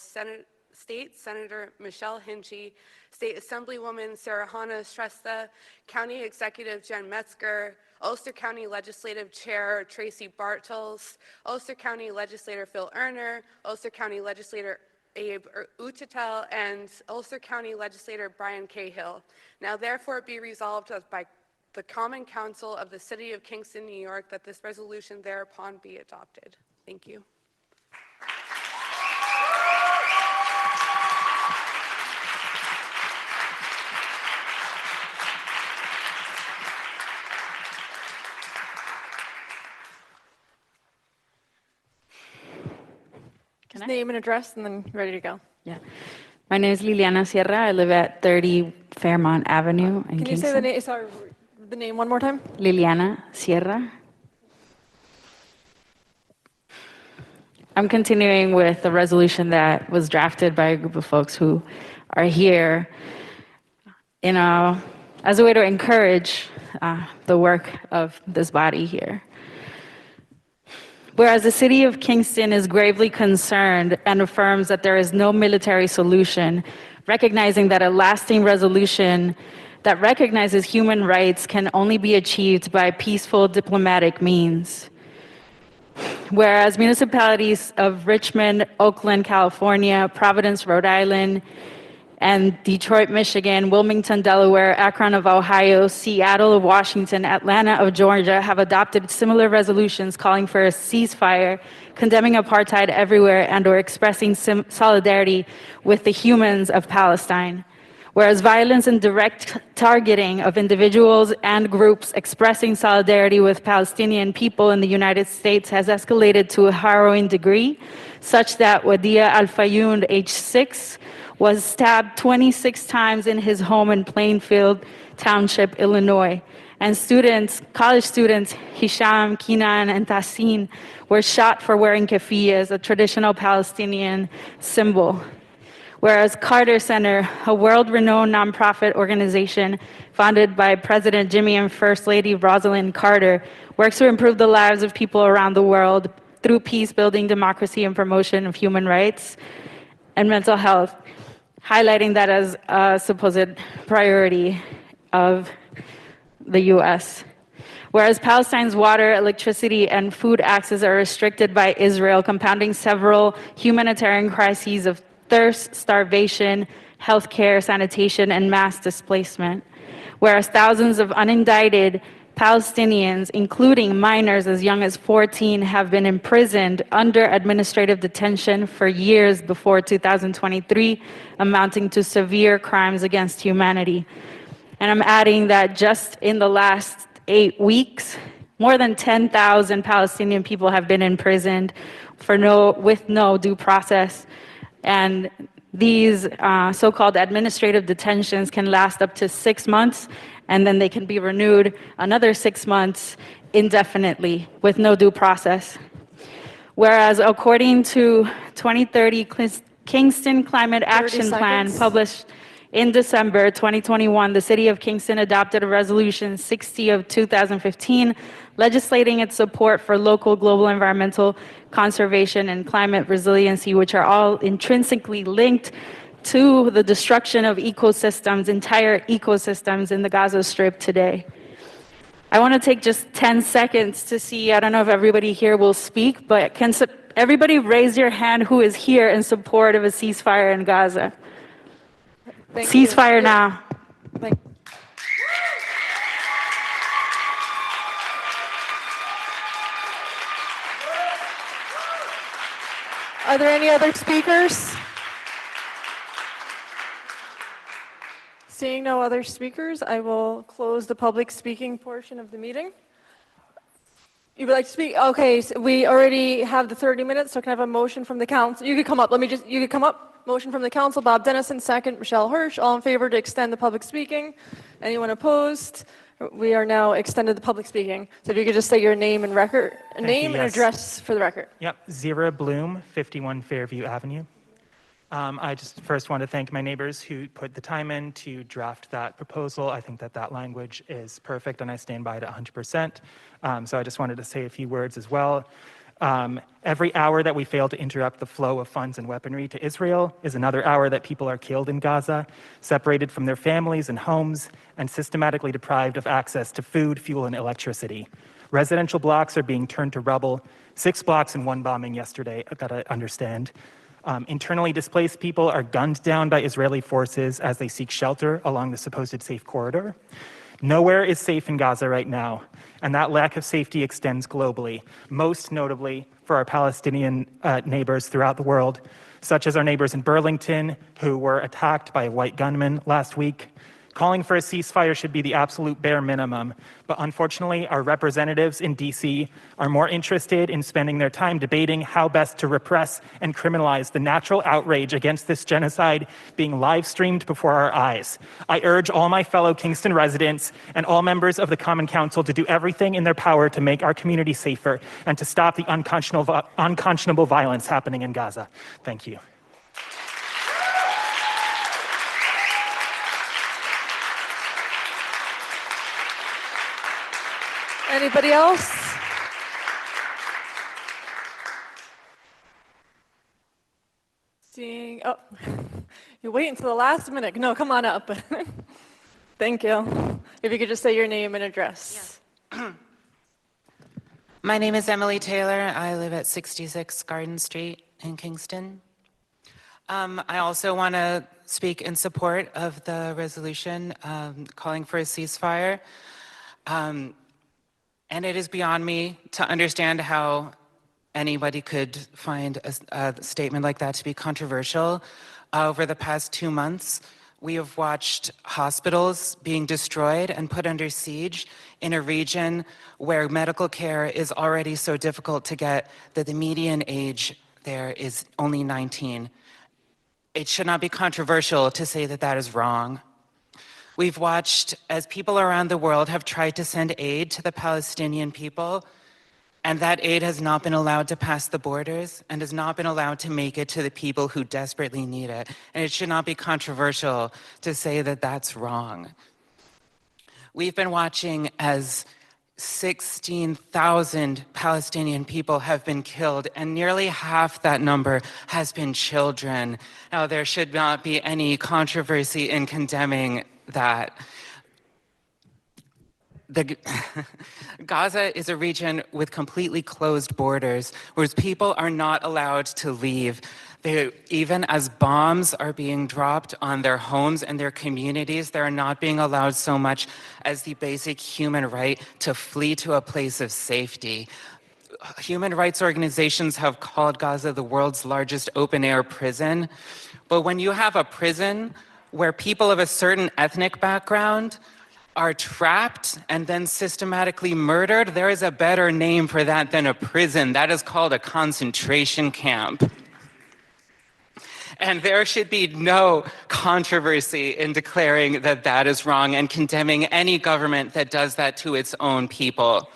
State Senator Michelle Hinchey, State Assemblywoman Sarahana Shrestha, County Executive Jen Metzger, Ulster County Legislative Chair Tracy Bartels, Ulster County Legislator Phil Erner, Ulster County Legislator Abe Uchitel, and Ulster County Legislator Brian Cahill. Now therefore be resolved by the Common Council of the City of Kingston, New York, that this resolution thereupon be adopted. Thank you. Just name and address and then ready to go. Yeah. My name is Liliana Sierra. I live at 30 Fairmont Avenue in Can you Kingston. say the name? Sorry, the name one more time. Liliana Sierra. I'm continuing with the resolution that was drafted by a group of folks who are here as a way to encourage the work of this body here. Whereas the City of Kingston is gravely concerned and affirms that there is no military solution, recognizing that a lasting resolution that recognizes human rights can only be achieved by peaceful diplomatic means. Whereas municipalities of Richmond, Oakland, California, Providence, Rhode Island, and Detroit, Michigan, Wilmington, Delaware, Akron of Ohio, Seattle of Washington, Atlanta of Georgia have adopted similar resolutions calling for a ceasefire, condemning apartheid everywhere, and/or expressing solidarity with the humans of Palestine. Whereas violence and direct targeting of individuals and groups expressing solidarity with Palestinian people in the United States has escalated to a harrowing degree, such that Wadia Al-Fayoun, age 6, was stabbed 26 times in his home in Plainfield Township, Illinois. And college students, Hisham, Kinan, and Tassin, were shot for wearing keffiyehs, a traditional Palestinian symbol. Whereas Carter Center, a world-renowned nonprofit organization founded by President Jimmy and First Lady Rosalind Carter, works to improve the lives of people around the world through peace building, democracy, and promotion of human rights and mental health, highlighting that as a supposed priority of the U.S. Whereas Palestine's water, electricity, and food access are restricted by Israel, compounding several humanitarian crises of thirst, starvation, healthcare, sanitation, and mass displacement. Whereas thousands of unindicted Palestinians, including minors as young as 14, have been imprisoned under administrative detention for years before 2023, amounting to severe crimes against humanity. And I'm adding that just in the last 8 weeks, more than 10,000 Palestinian people have been imprisoned with no due process. And these so-called administrative detentions can last up to 6 months, and then they can be renewed another 6 months indefinitely with no due process. Whereas according to 2030 Kingston Climate Action Plan published in December 2021, the City of Kingston adopted a Resolution 60 of 2015, legislating its support for local global environmental conservation and climate resiliency, which are all intrinsically linked to the destruction of ecosystems, entire ecosystems in the Gaza Strip today. I want to take just 10 seconds to see, I don't know if everybody here will speak, but can everybody raise your hand who is here in support of a ceasefire in Gaza? Ceasefire now. Are there any other speakers? Seeing no other speakers, I will close the public speaking portion of the meeting. You would like to speak? Okay, so we already have the 30 minutes, so can I have a motion from the council? You could come up. You could come up. Motion from the council, Bob Dennison, second, Michelle Hirsch. All in favor to extend the public speaking? Anyone opposed? We are now extended the public speaking. So if you could just say your name and record, and address for the record. Yep, Zira Bloom, 51 Fairview Avenue. I just first want to thank my neighbors who put the time in to draft that proposal. I think that language is perfect, and I stand by it 100%. So I just wanted to say a few words as well. Every hour that we fail to interrupt the flow of funds and weaponry to Israel is another hour that people are killed in Gaza, separated from their families and homes, and systematically deprived of access to food, fuel, and electricity. Residential blocks are being turned to rubble. 6 blocks in one bombing yesterday, I've got to understand. Internally displaced people are gunned down by Israeli forces as they seek shelter along the supposed safe corridor. Nowhere is safe in Gaza right now, and that lack of safety extends globally, most notably for our Palestinian neighbors throughout the world, such as our neighbors in Burlington, who were attacked by a white gunman last week. Calling for a ceasefire should be the absolute bare minimum, but unfortunately, our representatives in DC are more interested in spending their time debating how best to repress and criminalize the natural outrage against this genocide being live streamed before our eyes. I urge all my fellow Kingston residents and all members of the Common Council to do everything in their power to make our community safer and to stop the unconscionable violence happening in Gaza. Thank you. Anybody else? Seeing, oh, you wait until the last minute. No, come on up. Thank you. If you could just say your name and address. Yeah. My name is Emily Taylor. I live at 66 Garden Street in Kingston. I also want to speak in support of the resolution calling for a ceasefire. And it is beyond me to understand how anybody could find a statement like that to be controversial. Over the past 2 months, we have watched hospitals being destroyed and put under siege in a region where medical care is already so difficult to get that the median age there is only 19. It should not be controversial to say that that is wrong. We've watched as people around the world have tried to send aid to the Palestinian people. And that aid has not been allowed to pass the borders and has not been allowed to make it to the people who desperately need it. And it should not be controversial to say that that's wrong. We've been watching as 16,000 Palestinian people have been killed, and nearly half that number has been children. Now, there should not be any controversy in condemning that. Gaza is a region with completely closed borders, where people are not allowed to leave. Even as bombs are being dropped on their homes and their communities, they're not being allowed so much as the basic human right to flee to a place of safety. Human rights organizations have called Gaza the world's largest open-air prison. But when you have a prison where people of a certain ethnic background are trapped and then systematically murdered, there is a better name for that than a prison. That is called a concentration camp. And there should be no controversy in declaring that that is wrong and condemning any government that does that to its own people.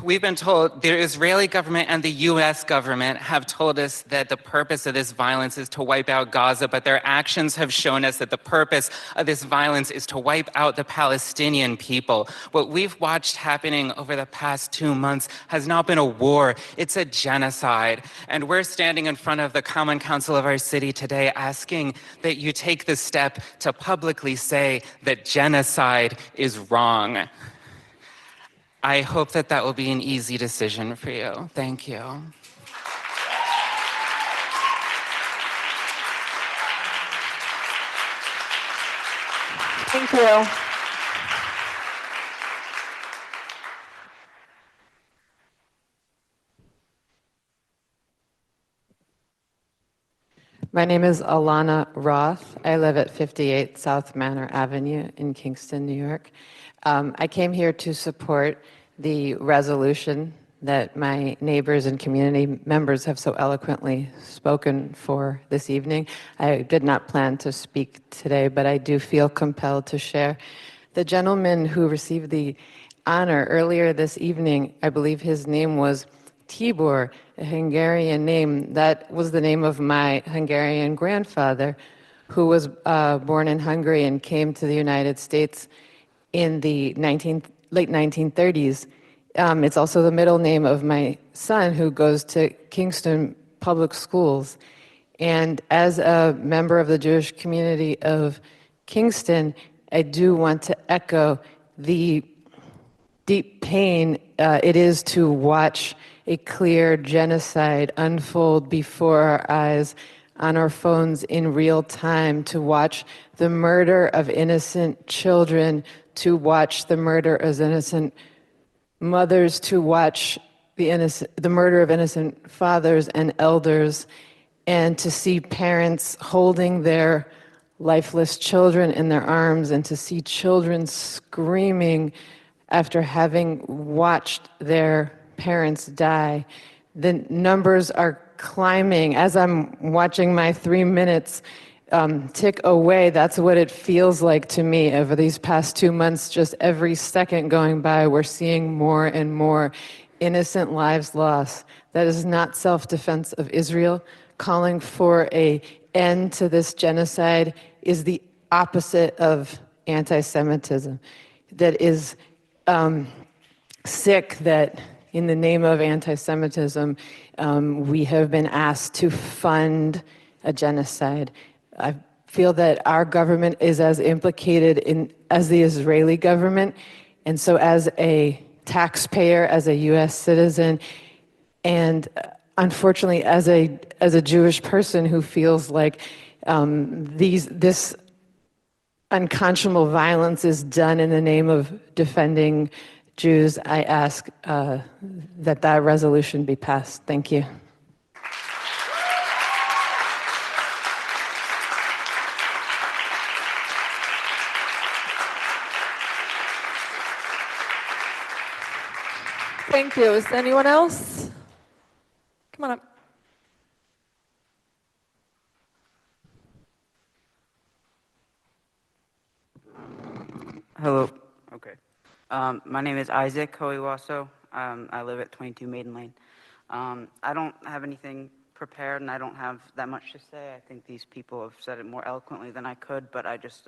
We've been told, the Israeli government and the US government have told us that the purpose of this violence is to wipe out Gaza, but their actions have shown us that the purpose of this violence is to wipe out the Palestinian people. What we've watched happening over the past 2 months has not been a war, it's a genocide. And we're standing in front of the Common Council of our city today asking that you take the step to publicly say that genocide is wrong. I hope that that will be an easy decision for you. Thank you. Thank you. My name is Alana Roth. I live at 58 South Manor Avenue in Kingston, New York. I came here to support the resolution that my neighbors and community members have so eloquently spoken for this evening. I did not plan to speak today, but I do feel compelled to share. The gentleman who received the honor earlier this evening, I believe his name was Tibor, a Hungarian name. That was the name of my Hungarian grandfather, who was born in Hungary and came to the United States in the late 1930s. It's also the middle name of my son, who goes to Kingston Public Schools. And as a member of the Jewish community of Kingston, I do want to echo the deep pain it is to watch a clear genocide unfold before our eyes on our phones in real time, to watch the murder of innocent children, to watch the murder of innocent mothers, to watch the murder of innocent fathers and elders, and to see parents holding their lifeless children in their arms, and to see children screaming after having watched their parents die. The numbers are climbing. As I'm watching my 3 minutes tick away, that's what it feels like to me over these past 2 months. Just every second going by, we're seeing more and more innocent lives lost. That is not self-defense of Israel. Calling for an end to this genocide is the opposite of anti-Semitism. That is sick that in the name of anti-Semitism, we have been asked to fund a genocide. I feel that our government is as implicated as the Israeli government. And so as a taxpayer, as a US citizen, and unfortunately as a Jewish person who feels like this unconscionable violence is done in the name of defending Jews, I ask that resolution be passed. Thank you. Thank you. Is there anyone else? Come on up. Hello. Okay. My name is Isaac Hoiwaso. I live at 22 Maiden Lane. I don't have anything prepared, and I don't have that much to say. I think these people have said it more eloquently than I could, but I just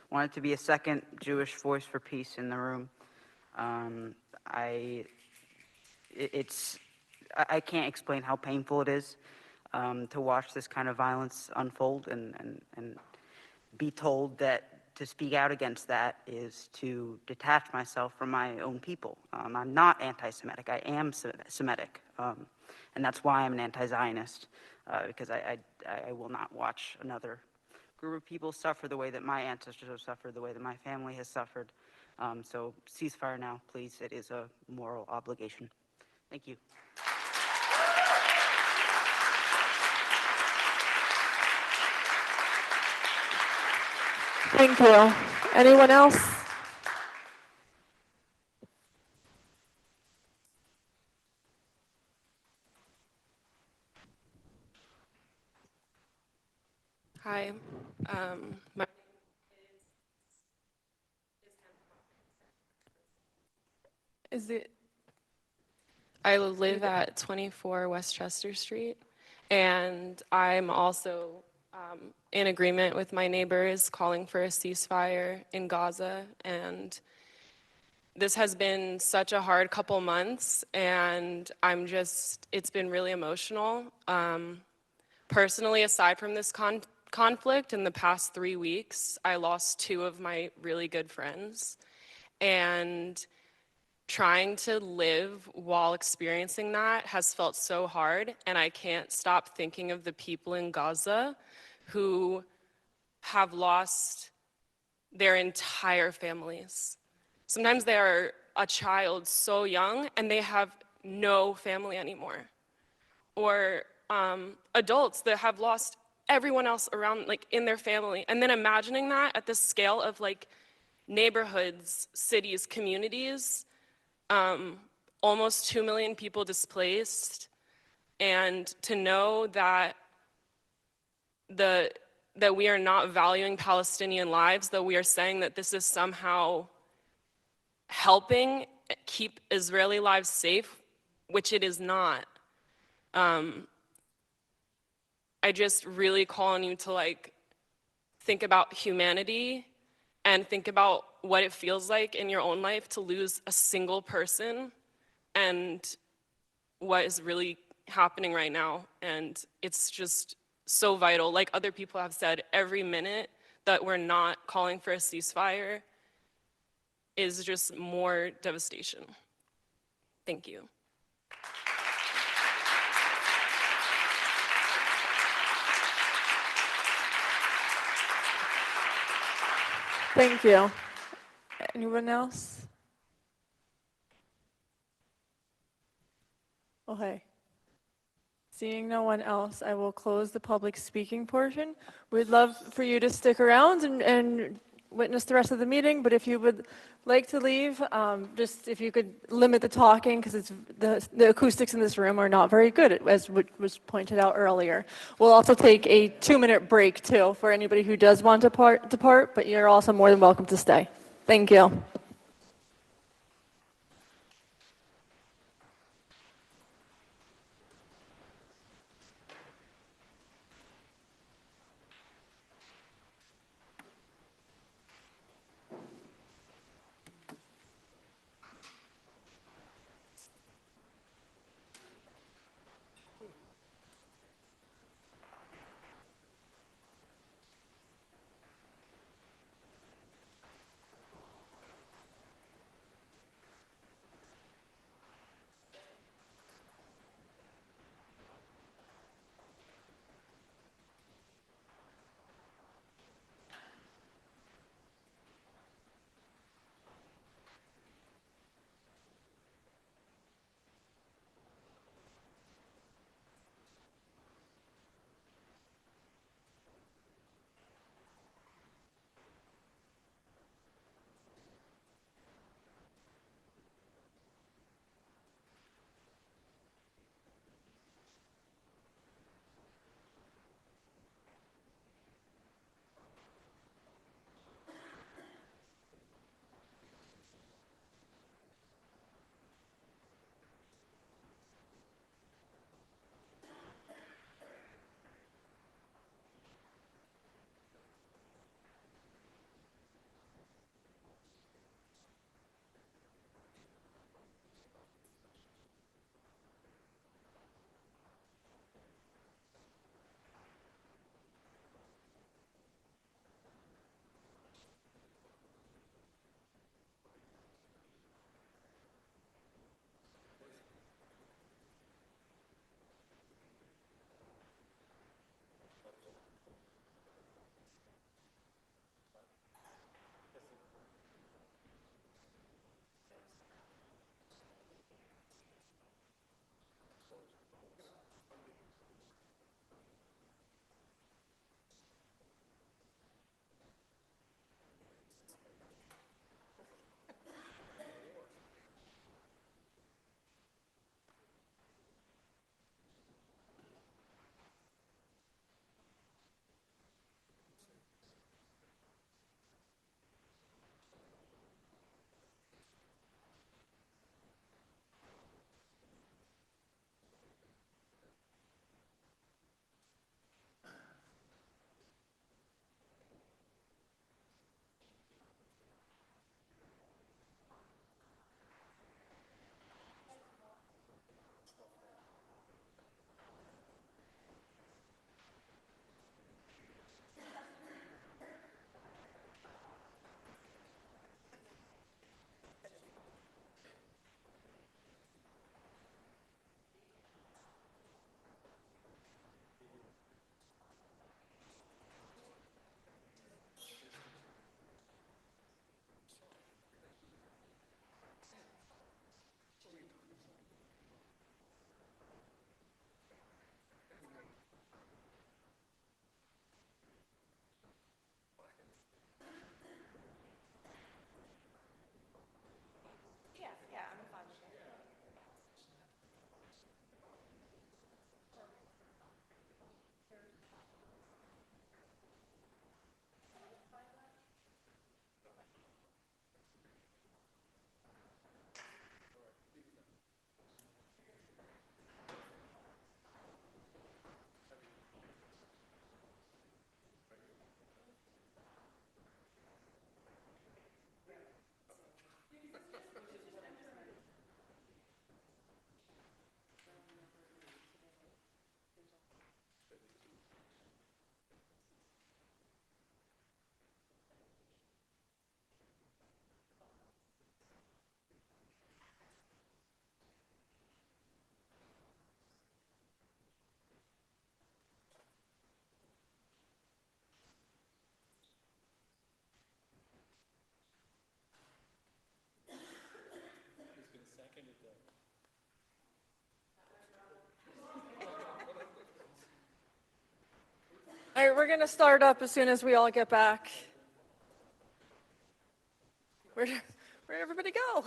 wanted to be a second Jewish voice for peace in the room. I can't explain how painful it is to watch this kind of violence unfold and be told that to speak out against that is to detach myself from my own people. I'm not anti-Semitic. I am Semitic, and that's why I'm an anti-Zionist, because I will not watch another group of people suffer the way that my ancestors have suffered, the way that my family has suffered. So ceasefire now, please. It is a moral obligation. Thank you. Thank you. Anyone else? Hi. My Is it? I live at 24 Westchester Street, and I'm also in agreement with my neighbors calling for a ceasefire in Gaza. And this has been such a hard couple months, and it's been really emotional. Personally, aside from this conflict, in the past 3 weeks, I lost 2 of my really good friends. And trying to live while experiencing that has felt so hard, and I can't stop thinking of the people in Gaza who have lost their entire families. Sometimes they are a child so young and they have no family anymore. Or adults that have lost everyone else around, like in their family. And then imagining that at the scale of like neighborhoods, cities, communities, almost 2 million people displaced, and to know that that we are not valuing Palestinian lives, that we are saying that this is somehow helping keep Israeli lives safe, which it is not. I just really call on you to like think about humanity and think about what it feels like in your own life to lose a single person and what is really happening right now. And it's just so vital. Like other people have said, every minute that we're not calling for a ceasefire is just more devastation. Thank you. Thank you. Anyone else? Okay. Seeing no one else, I will close the public speaking portion. We'd love for you to stick around and witness the rest of the meeting, but if you would like to leave, just if you could limit the talking, because the acoustics in this room are not very good, as was pointed out earlier. We'll also take a 2-minute break, too, for anybody who does want to depart, but you're also more than welcome to stay. Thank you. All right, we're going to start up as soon as we all get back. Where'd everybody go?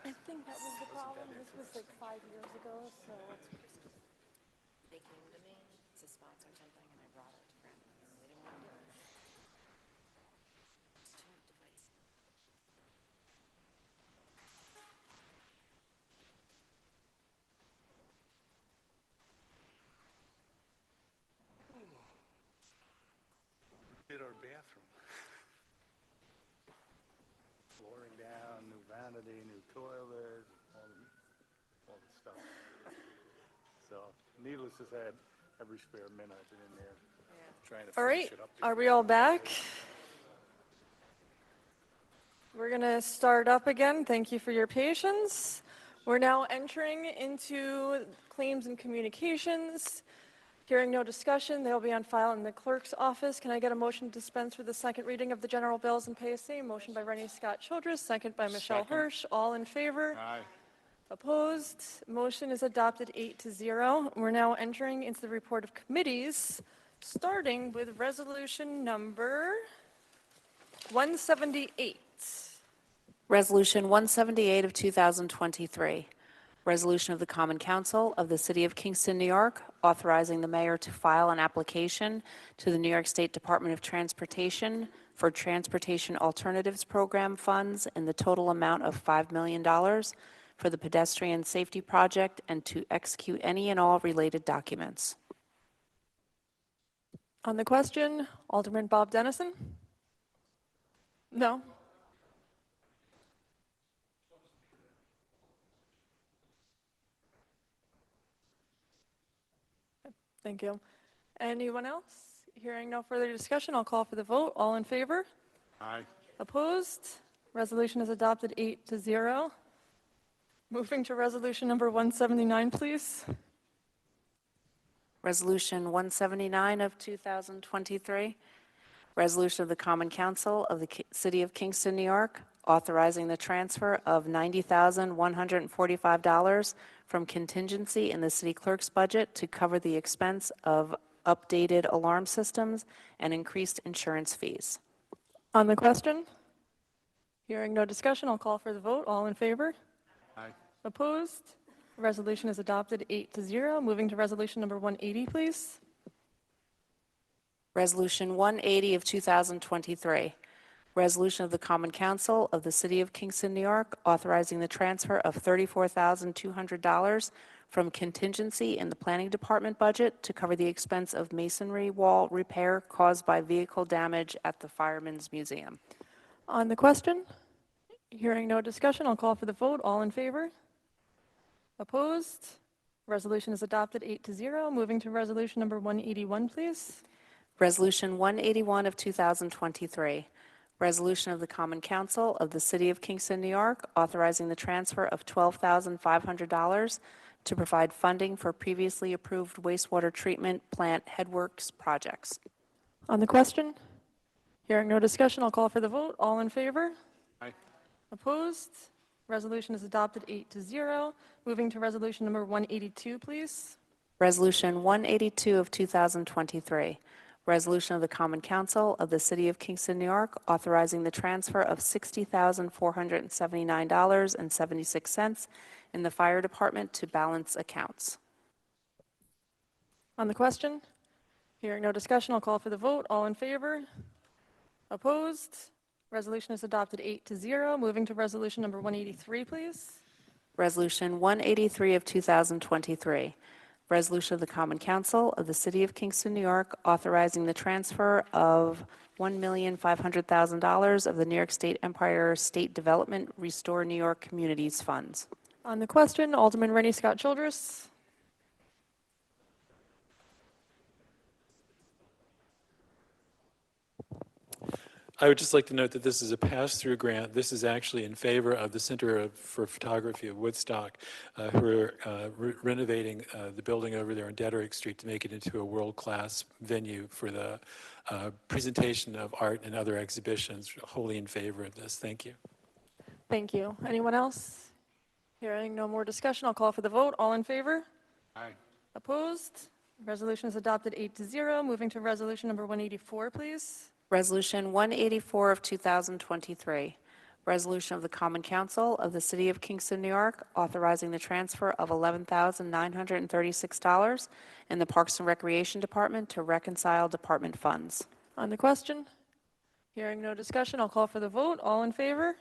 I think that was the problem. This was like 5 years ago, so They came to me to sponsor something, and I brought it to Brandon. They didn't want to do it. It's too divisive. Did our bathroom. Flooring down, new vanity, new toilet, all the stuff. So, needless to say, every spare minute I've been in there trying to all right, finish it up. are we all back? We're going to start up again. Thank you for your patience. We're now entering into claims and communications. Hearing no discussion, they will be on file in the clerk's office. Can I get a motion to dispense with the second reading of the general bills and pay same? Motion by Rennie Scott Childress, second by Michelle Second. Hirsch. All in favor? Aye. Opposed? Motion is adopted 8-0. We're now entering into the report of committees, starting with resolution number 178. Resolution 178 of 2023. Resolution of the Common Council of the City of Kingston, New York, authorizing the mayor to file an application to the New York State Department of Transportation for Transportation Alternatives Program funds in the total amount of $5 million for the pedestrian safety project and to execute any and all related documents. On the question, Alderman Bob Dennison? No? Thank you. Anyone else? Hearing no further discussion, I'll call for the vote. All in favor? Aye. Opposed? Resolution is adopted 8-0. Moving to resolution number 179, please. Resolution 179 of 2023. Resolution of the Common Council of the City of Kingston, New York, authorizing the transfer of $90,145 from contingency in the city clerk's budget to cover the expense of updated alarm systems and increased insurance fees. On the question? Hearing no discussion, I'll call for the vote. All in favor? Aye. Opposed? Resolution is adopted 8-0. Moving to resolution number 180, please. Resolution 180 of 2023. Resolution of the Common Council of the City of Kingston, New York, authorizing the transfer of $34,200 from contingency in the Planning Department budget to cover the expense of masonry wall repair caused by vehicle damage at the Firemen's Museum. On the question? Hearing no discussion, I'll call for the vote. All in favor? Opposed? Resolution is adopted 8-0. Moving to resolution number 181, please. Resolution 181 of 2023. Resolution of the Common Council of the City of Kingston, New York, authorizing the transfer of $12,500 to provide funding for previously approved wastewater treatment plant headworks projects. On the question? Hearing no discussion, I'll call for the vote. All in favor? Aye. Opposed? Resolution is adopted 8-0. Moving to resolution number 182, please. Resolution 182 of 2023. Resolution of the Common Council of the City of Kingston, New York, authorizing the transfer of $60,479.76 in the fire department to balance accounts. On the question? Hearing no discussion, I'll call for the vote. All in favor? Opposed? Resolution is adopted 8-0. Moving to resolution number 183, please. Resolution 183 of 2023. Resolution of the Common Council of the City of Kingston, New York, authorizing the transfer of $1,500,000 of the New York State Empire State Development Restore New York Communities funds. On the question, Alderman Rennie Scott Childress. I would just like to note that this is a pass-through grant. This is actually in favor of the Center for Photography of Woodstock, who are renovating the building over there on Dederick Street to make it into a world-class venue for the presentation of art and other exhibitions. Wholly in favor of this. Thank you. Thank you. Anyone else? Hearing no more discussion, I'll call for the vote. All in favor? Aye. Opposed? Resolution is adopted 8-0. Moving to resolution number 184, please. Resolution 184 of 2023, resolution of the Common Council of the City of Kingston, New York, authorizing the transfer of $11,936 in the Parks and Recreation Department to reconcile department funds. On the question? Hearing no discussion, I'll call for the vote. All in favor?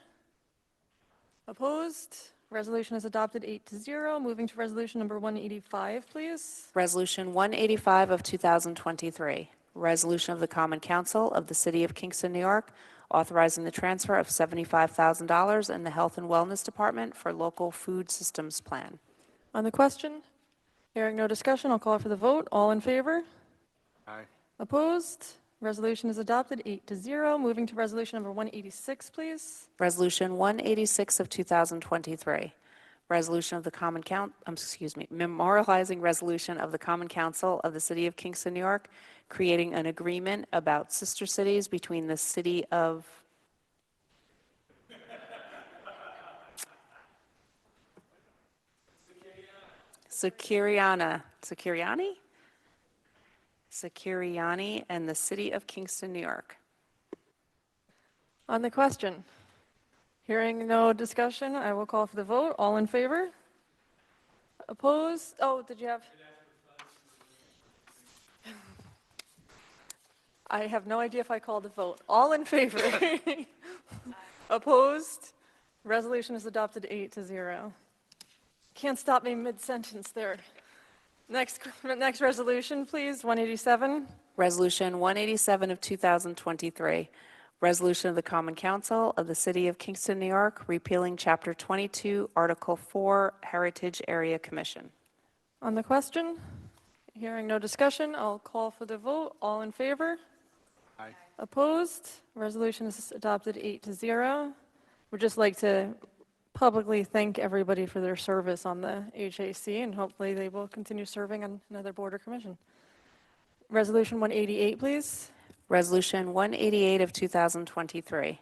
Opposed? Resolution is adopted 8-0. Moving to resolution number 185, please. Resolution 185 of 2023, resolution of the Common Council of the City of Kingston, New York, authorizing the transfer of $75,000 in the Health and Wellness Department for local food systems plan. On the question? Hearing no discussion, I'll call for the vote. All in favor? Aye. Opposed? Resolution is adopted 8-0. Moving to resolution number 186, please. Resolution 186 of 2023, resolution of the memorializing resolution of the Common Council of the City of Kingston, New York, creating an agreement about sister cities between the city of Securiani and the City of Kingston, New York. On the question? Hearing no discussion, I will call for the vote. All in favor? Opposed? Oh, did you have? I have no idea if I called the vote. All in favor? Opposed? Resolution is adopted 8-0. Can't stop me mid-sentence there. Next resolution, please, 187. Resolution 187 of 2023, resolution of the Common Council of the City of Kingston, New York, repealing Chapter 22, Article 4, Heritage Area Commission. On the question? Hearing no discussion, I'll call for the vote. All in favor? Aye. Opposed? Resolution is adopted 8-0. We'd just like to publicly thank everybody for their service on the HAC, and hopefully they will continue serving on another border commission. Resolution 188, please. Resolution 188 of 2023,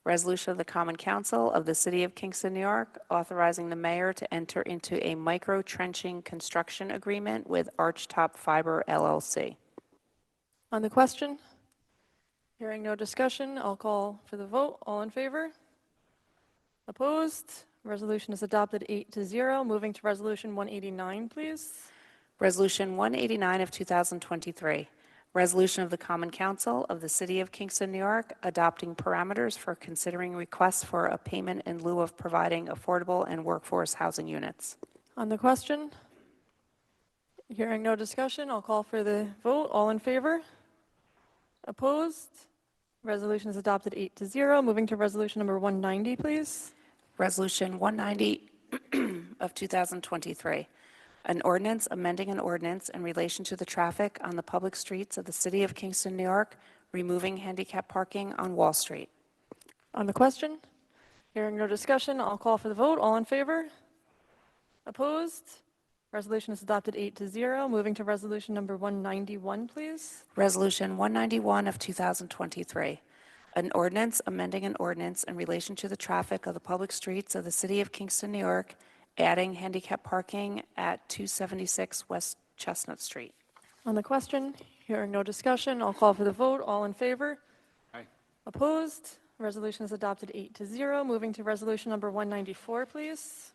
resolution of the Common Council of the City of Kingston, New York, authorizing the mayor to enter into a micro-trenching construction agreement with Archtop Fiber LLC. On the question? Hearing no discussion, I'll call for the vote. All in favor? Opposed? Resolution is adopted 8-0. Moving to resolution 189, please. Resolution 189 of 2023, resolution of the Common Council of the City of Kingston, New York, adopting parameters for considering requests for a payment in lieu of providing affordable and workforce housing units. On the question? Hearing no discussion, I'll call for the vote. All in favor? Opposed? Resolution is adopted 8-0. Moving to resolution number 190, please. Resolution 190 of 2023, an ordinance amending an ordinance in relation to the traffic on the public streets of the City of Kingston, New York, removing handicap parking on Wall Street. On the question? Hearing no discussion, I'll call for the vote. All in favor? Opposed? Resolution is adopted 8-0. Moving to resolution number 191, please. Resolution 191 of 2023, an ordinance amending an ordinance in relation to the traffic of the public streets of the City of Kingston, New York, adding handicap parking at 276 West Chestnut Street. On the question? Hearing no discussion, I'll call for the vote. All in favor? Aye. Opposed? Resolution is adopted 8-0. Moving to resolution number 194, please.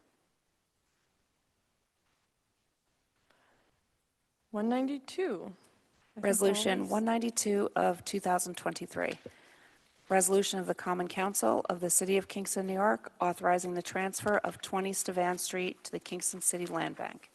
192. Resolution 192 of 2023, resolution of the Common Council of the City of Kingston, New York, authorizing the transfer of 20 Stavan Street to the Kingston City Land Bank.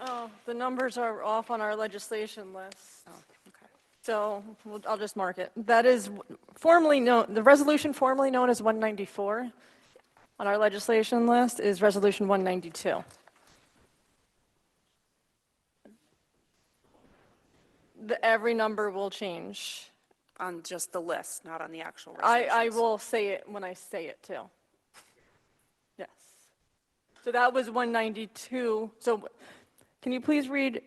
Oh, the numbers are off on our legislation list. Oh, okay. So I'll just mark it. That is formally known, the resolution formerly known as 194 on our legislation list is resolution 192. Every number will change. On just the list, not on the actual I resolutions. will say it when I say it too. Yes. So that was 192. So can you please read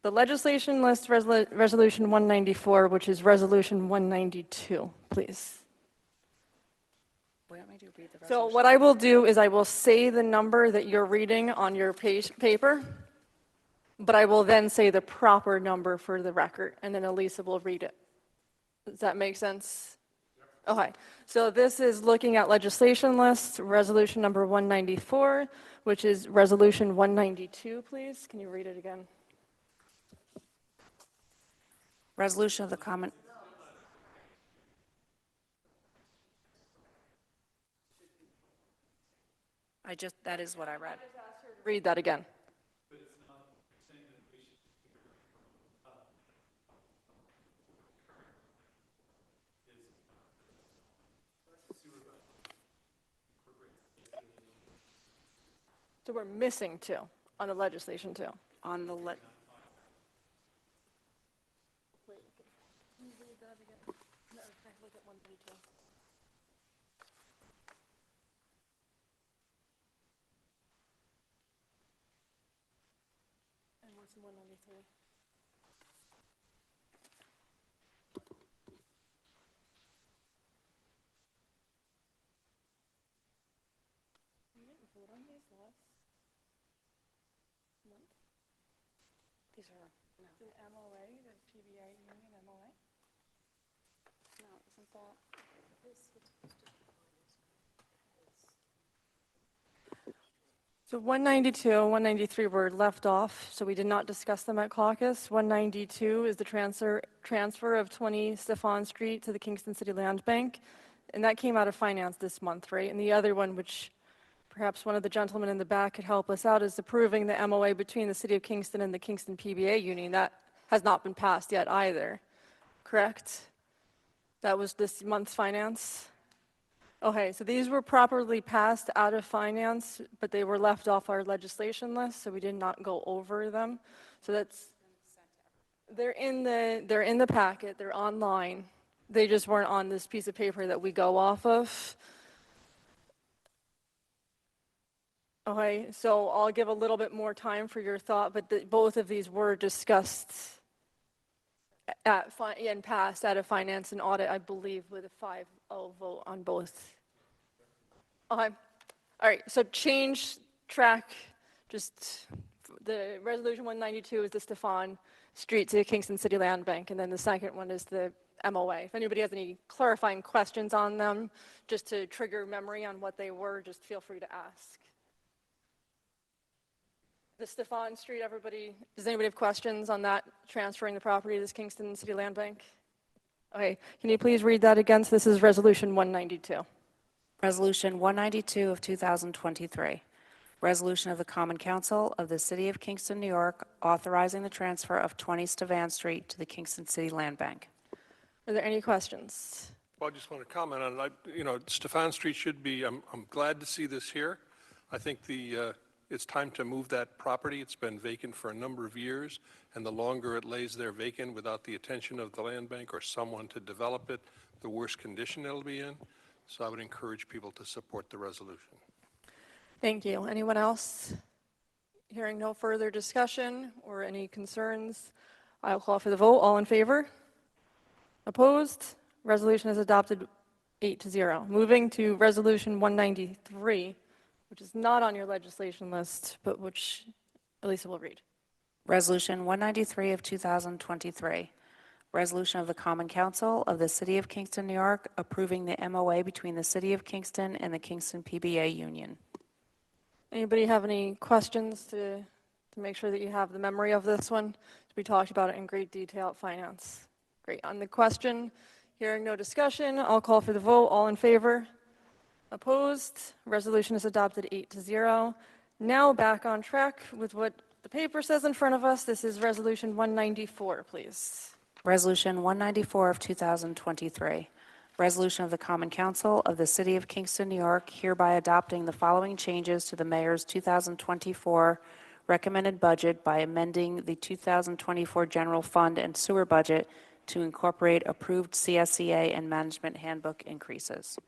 the legislation list resolution 194, which is resolution 192, please. So what I will do is I will say the number that you're reading on your paper, but I will then say the proper number for the record, and then Elisa will read it. Does that make sense? Okay, so this is looking at legislation list, resolution number 194, which is resolution 192, please. Can you read it again? Resolution of the Common, that is what I read. Read that again. So we're missing two on the legislation too. On the le- And what's 193? We didn't vote on these last month? These are, no. The MOA, the PBA union MOA? No, isn't that? So 192, 193 were left off, so we did not discuss them at caucus. 192 is the transfer of 20 Stefan Street to the Kingston City Land Bank, and that came out of finance this month, right? And the other one, which perhaps one of the gentlemen in the back could help us out, is approving the MOA between the City of Kingston and the Kingston PBA Union. That has not been passed yet either, correct? That was this month's finance? Okay, so these were properly passed out of finance, but they were left off our legislation list, so we did not go over them. So they're in the packet, they're online. They just weren't on this piece of paper that we go off of. Okay, so I'll give a little bit more time for your thought, but both of these were discussed and passed out of finance and audit, I believe, with a 5-0 vote on both. Okay, all right, so change track, just the resolution 192 is the Stefan Street to Kingston City Land Bank, and then the second one is the MOA. If anybody has any clarifying questions on them, just to trigger memory on what they were, just feel free to ask. The Stefan Street, does anybody have questions on that, transferring the property to this Kingston City Land Bank? Okay, can you please read that again? So this is resolution 192. Resolution 192 of 2023. Resolution of the Common Council of the City of Kingston, New York, authorizing the transfer of 20 Stefan Street to the Kingston City Land Bank. Are there any questions? Well, I just want to comment on it. Stefan Street should be, I'm glad to see this here. I think it's time to move that property. It's been vacant for a number of years, and the longer it lays there vacant without the attention of the land bank or someone to develop it, the worse condition it'll be in. So I would encourage people to support the resolution. Thank you. Anyone else? Hearing no further discussion or any concerns, I'll call for the vote. All in favor? Opposed? Resolution is adopted 8-0. Moving to resolution 193, which is not on your legislation list, but which Elisa will read. Resolution 193 of 2023. Resolution of the Common Council of the City of Kingston, New York, approving the MOA between the City of Kingston and the Kingston PBA Union. Anybody have any questions to make sure that you have the memory of this one? We talked about it in great detail at finance. Great. On the question, hearing no discussion, I'll call for the vote. All in favor? Opposed? Resolution is adopted 8-0. Now back on track with what the paper says in front of us. This is resolution 194, please. Resolution 194 of 2023. Resolution of the Common Council of the City of Kingston, New York, hereby adopting the following changes to the Mayor's 2024 recommended budget by amending the 2024 General Fund and Sewer budget to incorporate approved CSEA and Management Handbook increases.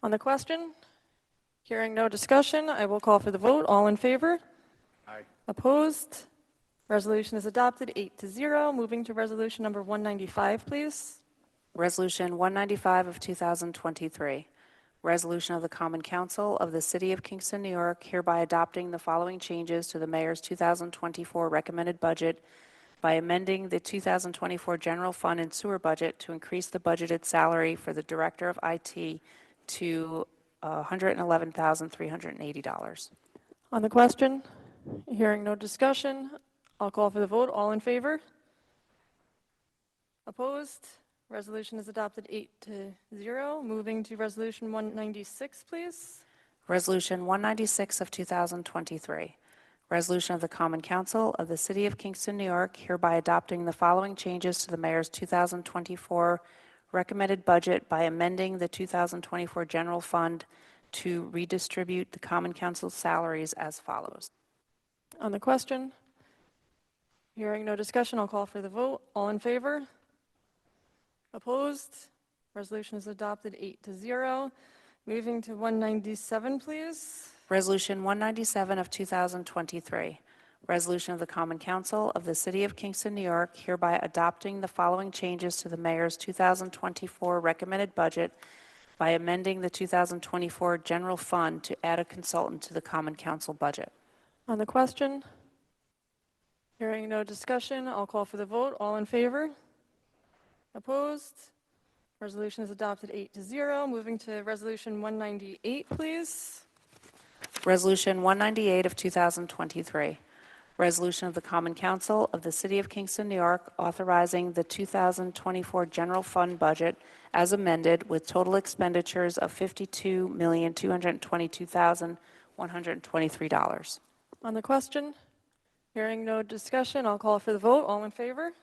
On the question, hearing no discussion, I will call for the vote. All in favor? Aye. Opposed? Resolution is adopted, 8-0. Moving to resolution number 195, please. Resolution 195 of 2023. Resolution of the Common Council of the City of Kingston, New York, hereby adopting the following changes to the mayor's 2024 recommended budget by amending the 2024 general fund and sewer budget to increase the budgeted salary for the Director of IT to $111,380. On the question, hearing no discussion, I'll call for the vote. All in favor? Opposed? Resolution is adopted, 8-0. Moving to resolution 196, please. Resolution 196 of 2023. Resolution of the Common Council of the City of Kingston, New York, hereby adopting the following changes to the mayor's 2024 recommended budget by amending the 2024 general fund to redistribute the Common Council's salaries as follows. On the question, hearing no discussion, I'll call for the vote. All in favor? Opposed? Resolution is adopted, 8-0. Moving to 197, please. Resolution 197 of 2023. Resolution of the Common Council of the City of Kingston, New York, hereby adopting the following changes to the mayor's 2024 recommended budget by amending the 2024 general fund to add a consultant to the Common Council budget. On the question, hearing no discussion, I'll call for the vote. All in favor? Opposed? Resolution is adopted, 8-0. Moving to resolution 198, please. Resolution 198 of 2023. Resolution of the Common Council of the City of Kingston, New York, authorizing the 2024 general fund budget as amended with total expenditures of $52,222,123. On the question, hearing no discussion, I'll call for the vote. All in favor?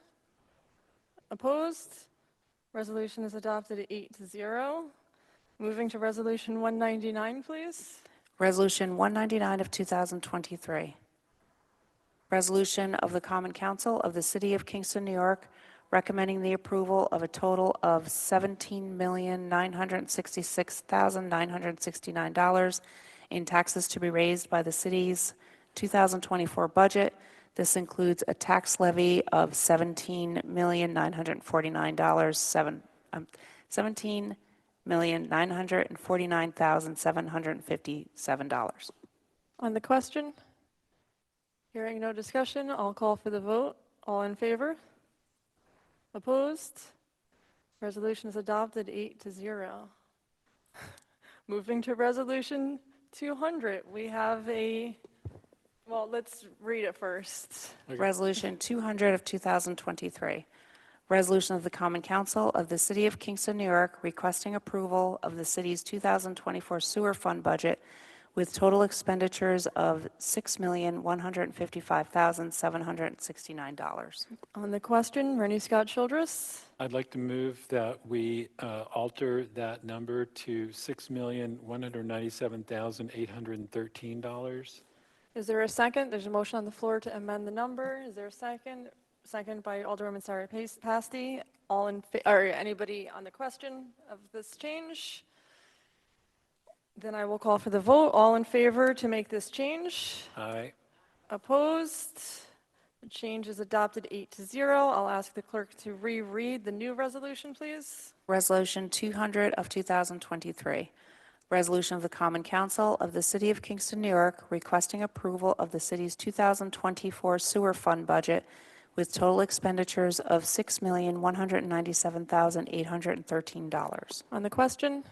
Opposed? Resolution is adopted at 8-0. Moving to resolution 199, please. Resolution 199 of 2023. Resolution of the Common Council of the City of Kingston, New York, recommending the approval of a total of $17,966,969 in taxes to be raised by the city's 2024 budget. This includes a tax levy of $17,949,757. On the question, hearing no discussion, I'll call for the vote. All in favor? Opposed? Resolution is adopted, 8-0. Moving to resolution 200, we have well, let's read it first. Resolution 200 of 2023. Resolution of the Common Council of the City of Kingston, New York, requesting approval of the city's 2024 sewer fund budget with total expenditures of $6,155,769. On the question, Rennie Scott Childress. I'd like to move that we alter that number to $6,197,813. Is there a second? There's a motion on the floor to amend the number. Is there a second? Second by Alderwoman Sarah Pasty. All in or anybody on the question of this change? Then I will call for the vote. All in favor to make this change? Aye. Opposed? The change is adopted, 8-0. I'll ask the clerk to reread the new resolution, please. Resolution 200 of 2023. Resolution of the Common Council of the City of Kingston, New York, requesting approval of the city's 2024 sewer fund budget with total expenditures of $6,197,813. On the question,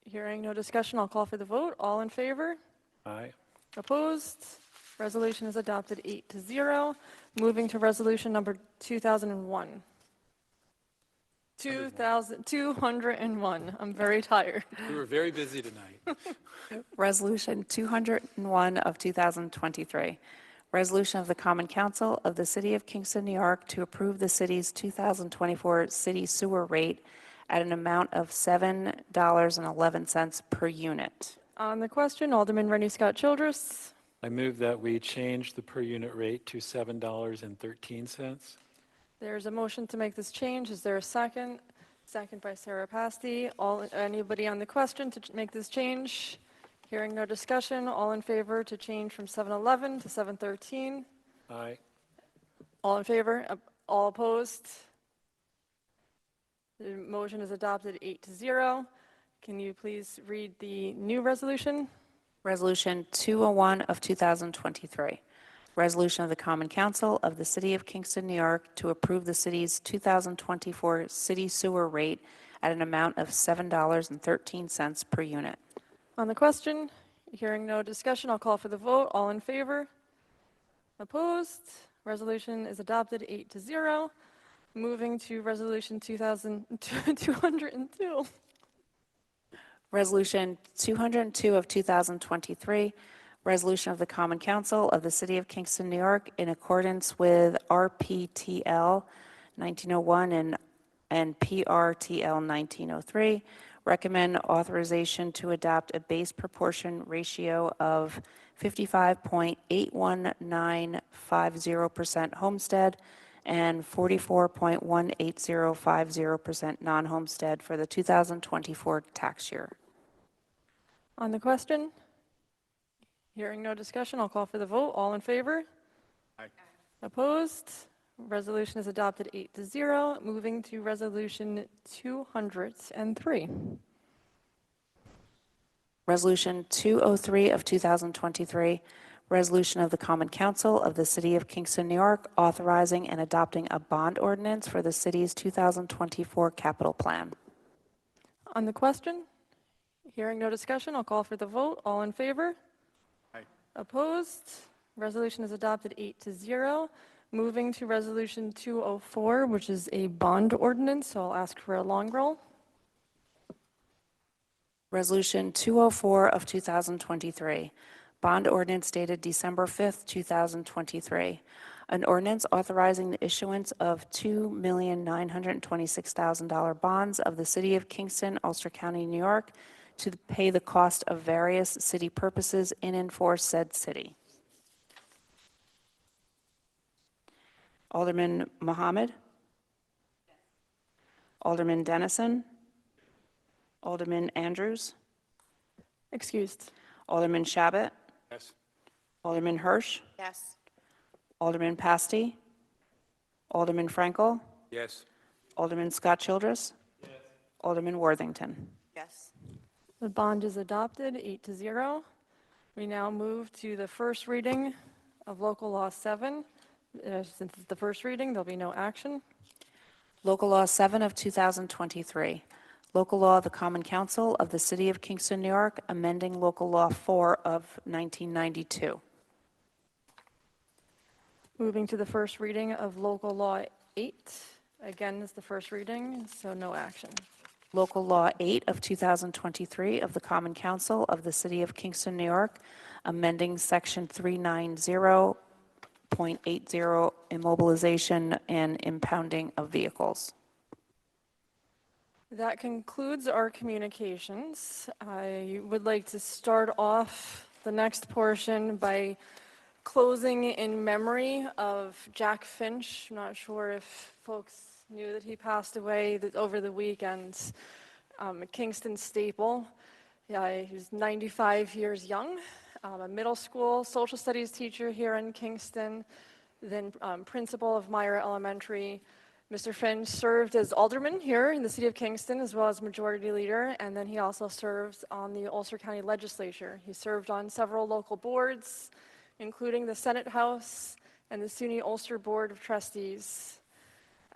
hearing no discussion, I'll call for the vote. All in favor? Aye. Opposed? Resolution is adopted, 8-0. Moving to resolution number 2001. 201. I'm very tired. We were very busy tonight. Resolution 201 of 2023. Resolution of the Common Council of the City of Kingston, New York, to approve the city's 2024 city sewer rate at an amount of $7.11 per unit. On the question, Alderman Rennie Scott Childress. I move that we change the per unit rate to $7.13. There's a motion to make this change. Is there a second? Second by Sarah Pasty. Anybody on the question to make this change? Hearing no discussion. All in favor to change from 7:11 to 7:13? Aye. All in favor? All opposed? The motion is adopted 8-0. Can you please read the new resolution? Resolution 201 of 2023. Resolution of the Common Council of the City of Kingston, New York, to approve the city's 2024 city sewer rate at an amount of $7.13 per unit. On the question, hearing no discussion, I'll call for the vote. All in favor? Opposed? Resolution is adopted 8-0. Moving to Resolution 202. Resolution 202 of 2023, resolution of the Common Council of the City of Kingston, New York, in accordance with RPTL 1901 and PRTL 1903, recommend authorization to adopt a base proportion ratio of 55.81950% homestead and 44.18050% non-homestead for the 2024 tax year. On the question, hearing no discussion, I'll call for the vote. All in favor? Aye. Opposed? Resolution is adopted 8-0. Moving to Resolution 203. Resolution 203 of 2023, resolution of the Common Council of the City of Kingston, New York, authorizing and adopting a bond ordinance for the city's 2024 capital plan. On the question, hearing no discussion, I'll call for the vote. All in favor? Aye. Opposed? Resolution is adopted 8-0. Moving to Resolution 204, which is a bond ordinance, so I'll ask for a long roll. Resolution 204 of 2023, bond ordinance dated December 5th, 2023. An ordinance authorizing the issuance of $2,926,000 bonds of the City of Kingston, Ulster County, New York, to pay the cost of various city purposes in and for said city. Alderman Mohammed? Alderman Dennison? Alderman Andrews? Excused. Alderman Shabbat? Yes. Alderman Hirsch? Yes. Alderman Pasty? Alderman Frankel? Yes. Alderman Scott Childress? Yes. Alderman Worthington? Yes. The bond is adopted 8-0. We now move to the first reading of Local Law 7. Since it's the first reading, there'll be no action. Local Law 7 of 2023. Local Law of the Common Council of the City of Kingston, New York, amending Local Law 4 of 1992. Moving to the first reading of Local Law 8. Again, is the first reading, so no action. Local Law 8 of 2023 of the Common Council of the City of Kingston, New York, amending Section 390.80, immobilization and impounding of vehicles. That concludes our communications. I would like to start off the next portion by closing in memory of Jack Finch. I'm not sure if folks knew that he passed away over the weekend. A Kingston staple. Yeah, he was 95 years young, a middle school social studies teacher here in Kingston, then principal of Myra Elementary. Mr. Finch served as alderman here in the City of Kingston as well as majority leader, and then he also served on the Ulster County Legislature. He served on several local boards, including the Senate House and the SUNY Ulster Board of Trustees.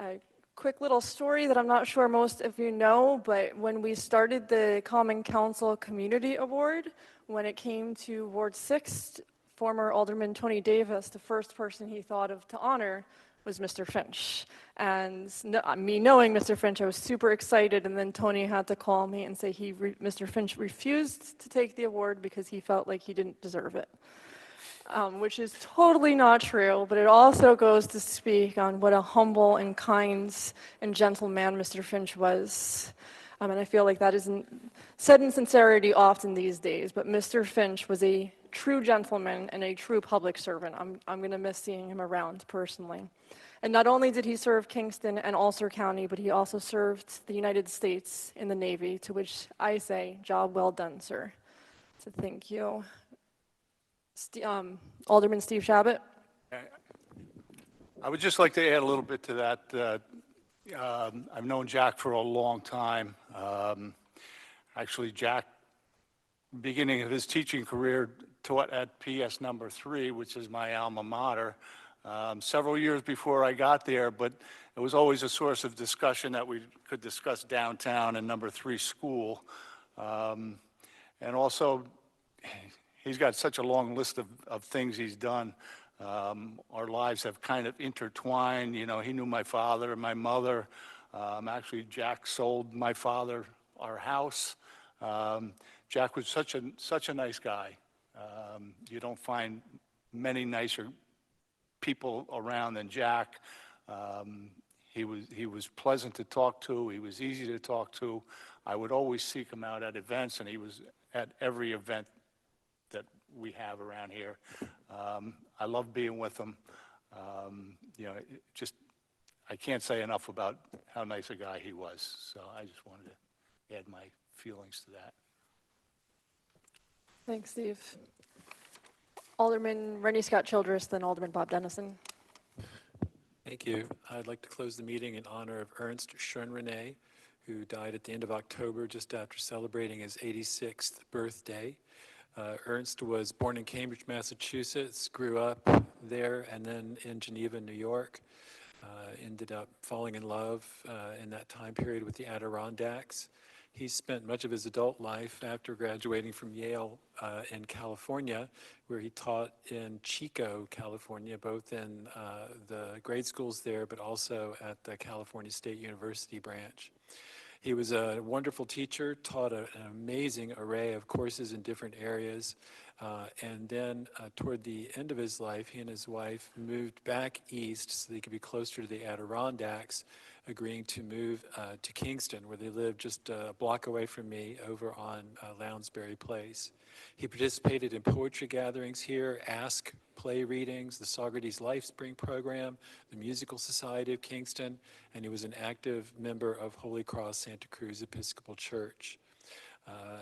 A quick little story that I'm not sure most of you know, but when we started the Common Council Community Award, when it came to Ward 6, former Alderman Tony Davis, the first person he thought of to honor was Mr. Finch. And me knowing Mr. Finch, I was super excited, and then Tony had to call me and say Mr. Finch refused to take the award because he felt like he didn't deserve it. Which is totally not true, but it also goes to speak on what a humble and kind and gentle man Mr. Finch was. And I feel like that isn't said in sincerity often these days, but Mr. Finch was a true gentleman and a true public servant. I'm going to miss seeing him around personally. And not only did he serve Kingston and Ulster County, but he also served the United States in the Navy, to which I say, job well done, sir. So thank you. Alderman Steve Shabbat. I would just like to add a little bit to that. I've known Jack for a long time. Actually, Jack, beginning of his teaching career, taught at PS number 3, which is my alma mater, several years before I got there, but it was always a source of discussion that we could discuss downtown and number 3 school. And also, he's got such a long list of things he's done. Our lives have kind of intertwined. You know, he knew my father and my mother. Actually, Jack sold my father our house. Jack was such a nice guy. You don't find many nicer people around than Jack. He was pleasant to talk to. He was easy to talk to. I would always seek him out at events, and he was at every event that we have around here. I love being with him. You know, I can't say enough about how nice a guy he was. So I just wanted to add my feelings to that. Thanks, Steve. Alderman Rennie Scott Childress, then Alderman Bob Dennison. Thank you. I'd like to close the meeting in honor of Ernst Schoenrene, who died at the end of October just after celebrating his 86th birthday. Ernst was born in Cambridge, Massachusetts, grew up there, and then in Geneva, New York. Ended up falling in love in that time period with the Adirondacks. He spent much of his adult life after graduating from Yale in California, where he taught in Chico, California, both in the grade schools there, but also at the California State University branch. He was a wonderful teacher, taught an amazing array of courses in different areas, and then toward the end of his life, he and his wife moved back east so they could be closer to the Adirondacks, agreeing to move to Kingston, where they lived just a block away from me over on Lounsbury Place. He participated in poetry gatherings here, Ask play readings, the Socrates Life Spring program, the Musical Society of Kingston, and he was an active member of Holy Cross Santa Cruz Episcopal Church.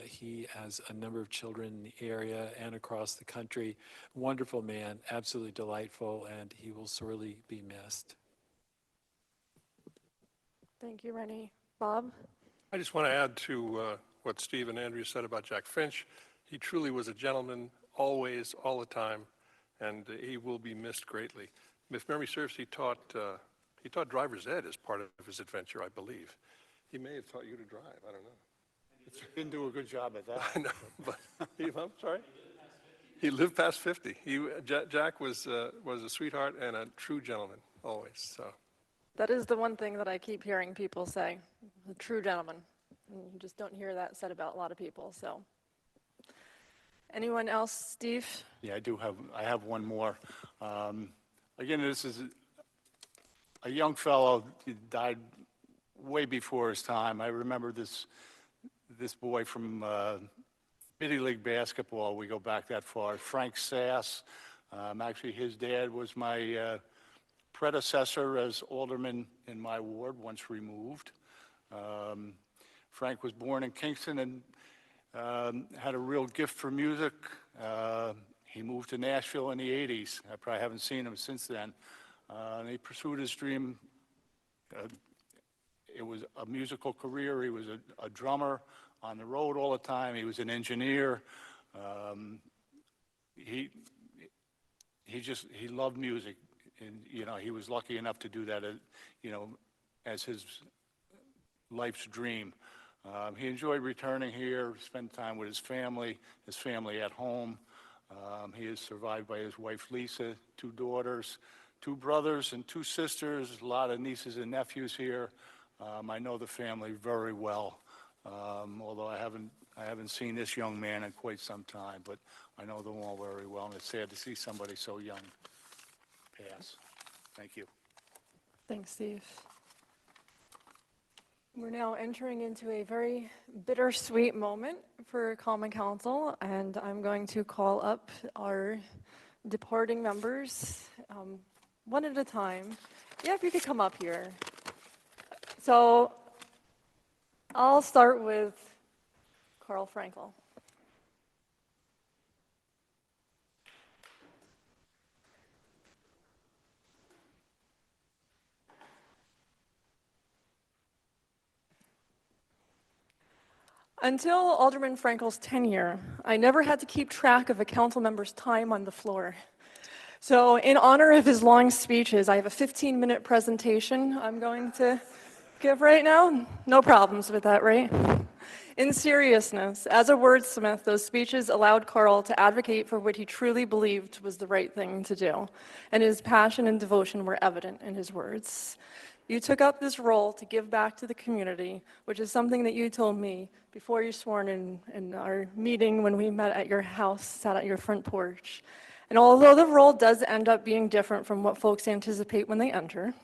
He has a number of children in the area and across the country. Wonderful man, absolutely delightful, and he will sorely be missed. Thank you, Rennie. Bob? I just want to add to what Steve and Andrea said about Jack Finch. He truly was a gentleman, always, all the time, and he will be missed greatly. If memory serves, he taught driver's ed as part of his adventure, I believe. He may have taught you to drive, I don't know. Didn't do a good job at that. I know, but I'm sorry? He lived past 50. Jack was a sweetheart and a true gentleman, always, so. That is the one thing that I keep hearing people say, a true gentleman. And you just don't hear that said about a lot of people, so. Anyone else, Steve? Yeah, I have one more. Again, this is a young fellow. He died way before his time. I remember this boy from Biddy League basketball. We go back that far. Frank Sass. Actually, his dad was my predecessor as alderman in my ward, once removed. Frank was born in Kingston and had a real gift for music. He moved to Nashville in the 80s. I probably haven't seen him since then. And he pursued his dream. It was a musical career. He was a drummer on the road all the time. He was an engineer. He loved music. And, you know, he was lucky enough to do that, as his life's dream. He enjoyed returning here, spend time with his family at home. He is survived by his wife, Lisa, 2 daughters, 2 brothers and 2 sisters, a lot of nieces and nephews here. I know the family very well, although I haven't seen this young man in quite some time, but I know them all very well, and it's sad to see somebody so young pass. Thank you. Thanks, Steve. We're now entering into a very bittersweet moment for Common Council, and I'm going to call up our departing members one at a time. Yeah, if you could come up here. So I'll start with Carl Frankel. Until Alderman Frankel's tenure, I never had to keep track of a council member's time on the floor. So in honor of his long speeches, I have a 15-minute presentation I'm going to give right now. No problems with that, right? In seriousness, as a wordsmith, those speeches allowed Carl to advocate for what he truly believed was the right thing to do, and his passion and devotion were evident in his words. You took up this role to give back to the community, which is something that you told me before you sworn in our meeting when we met at your house, sat at your front porch. And although the role does end up being different from what folks anticipate when they enter,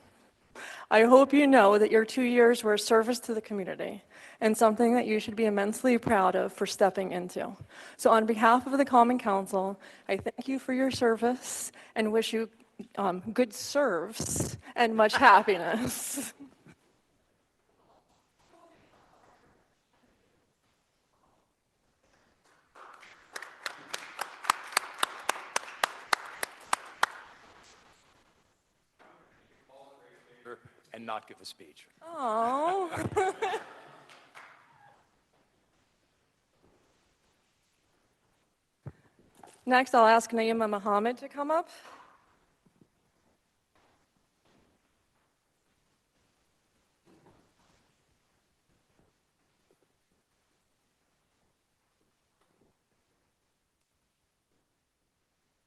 I hope you know that your 2 years were a service to the community and something that you should be immensely proud of for stepping into. So on behalf of the Common Council, I thank you for your service and wish you good serves and much happiness. And not give a speech. Oh. Next, I'll ask Naima Muhammad to come up.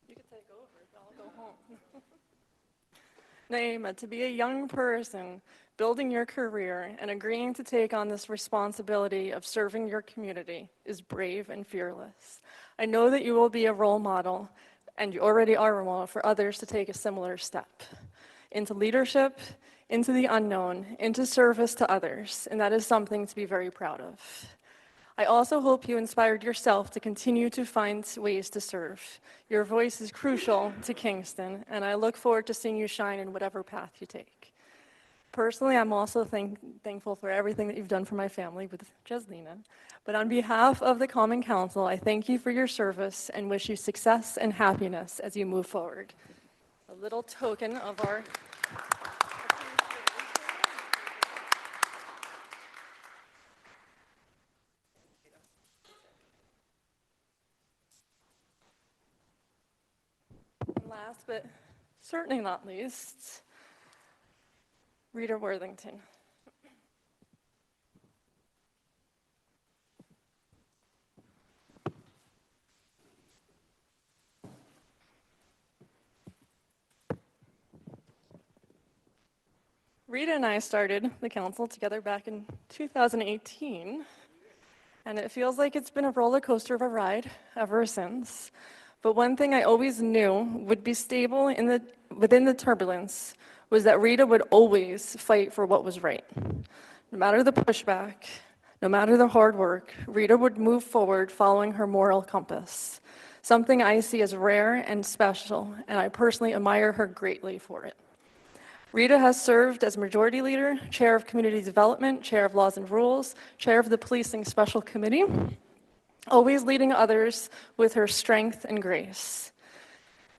You can take over, I'll go home. Naima, to be a young person, building your career, and agreeing to take on this responsibility of serving your community is brave and fearless. I know that you will be a role model, and you already are a role model for others to take a similar step into leadership, into the unknown, into service to others, and that is something to be very proud of. I also hope you inspired yourself to continue to find ways to serve. Your voice is crucial to Kingston, and I look forward to seeing you shine in whatever path you take. Personally, I'm also thankful for everything that you've done for my family with Jaslina. But on behalf of the Common Council, I thank you for your service and wish you success and happiness as you move forward. A little token of our last but certainly not least, Rita Worthington. Rita and I started the council together back in 2018, and it feels like it's been a roller coaster of a ride ever since. But one thing I always knew would be stable within the turbulence was that Rita would always fight for what was right. No matter the pushback, no matter the hard work, Rita would move forward following her moral compass, something I see as rare and special, and I personally admire her greatly for it. Rita has served as Majority Leader, Chair of Community Development, Chair of Laws and Rules, Chair of the Policing Special Committee, always leading others with her strength and grace.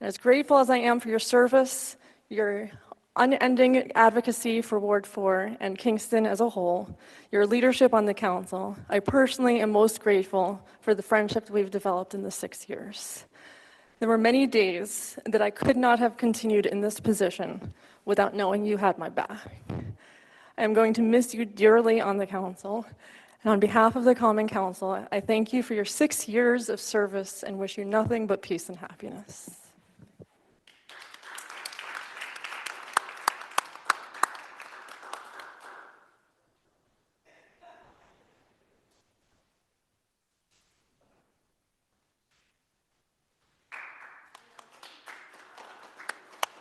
And as grateful as I am for your service, your unending advocacy for Ward 4 and Kingston as a whole, your leadership on the council, I personally am most grateful for the friendship we've developed in the 6 years. There were many days that I could not have continued in this position without knowing you had my back. I am going to miss you dearly on the council, and on behalf of the Common Council, I thank you for your 6 years of service and wish you nothing but peace and happiness.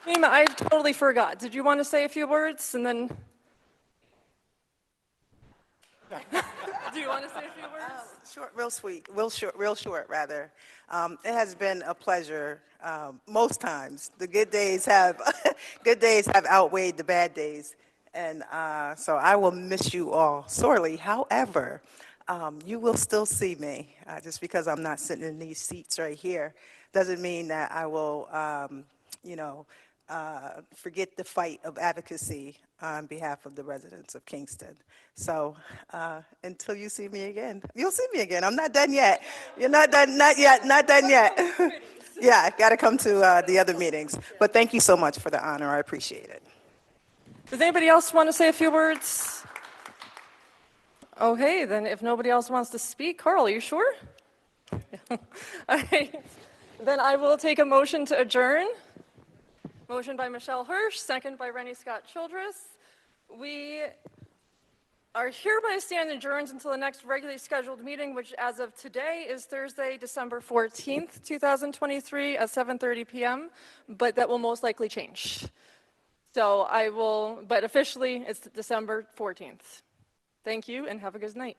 Naima, I totally forgot. Did you want to say a few words and then? Do you want to say a few words? Short, real sweet, real short rather. It has been a pleasure most times. The good days have outweighed the bad days, and so I will miss you all sorely. However, you will still see me. Just because I'm not sitting in these seats right here doesn't mean that I will, forget the fight of advocacy on behalf of the residents of Kingston. So until you see me again, you'll see me again. I'm not done yet. You're not done, not yet, not done yet. Yeah, got to come to the other meetings. But thank you so much for the honor. I appreciate it. Does anybody else want to say a few words? Okay, then if nobody else wants to speak, Carl, are you sure? All right. Then I will take a motion to adjourn. Motion by Michelle Hirsch, second by Rennie Scott Childress. We are hereby stand adjourned until the next regularly scheduled meeting, which as of today is Thursday, December 14th, 2023 at 7:30 p.m., but that will most likely change. So but officially it's December 14th. Thank you and have a good night.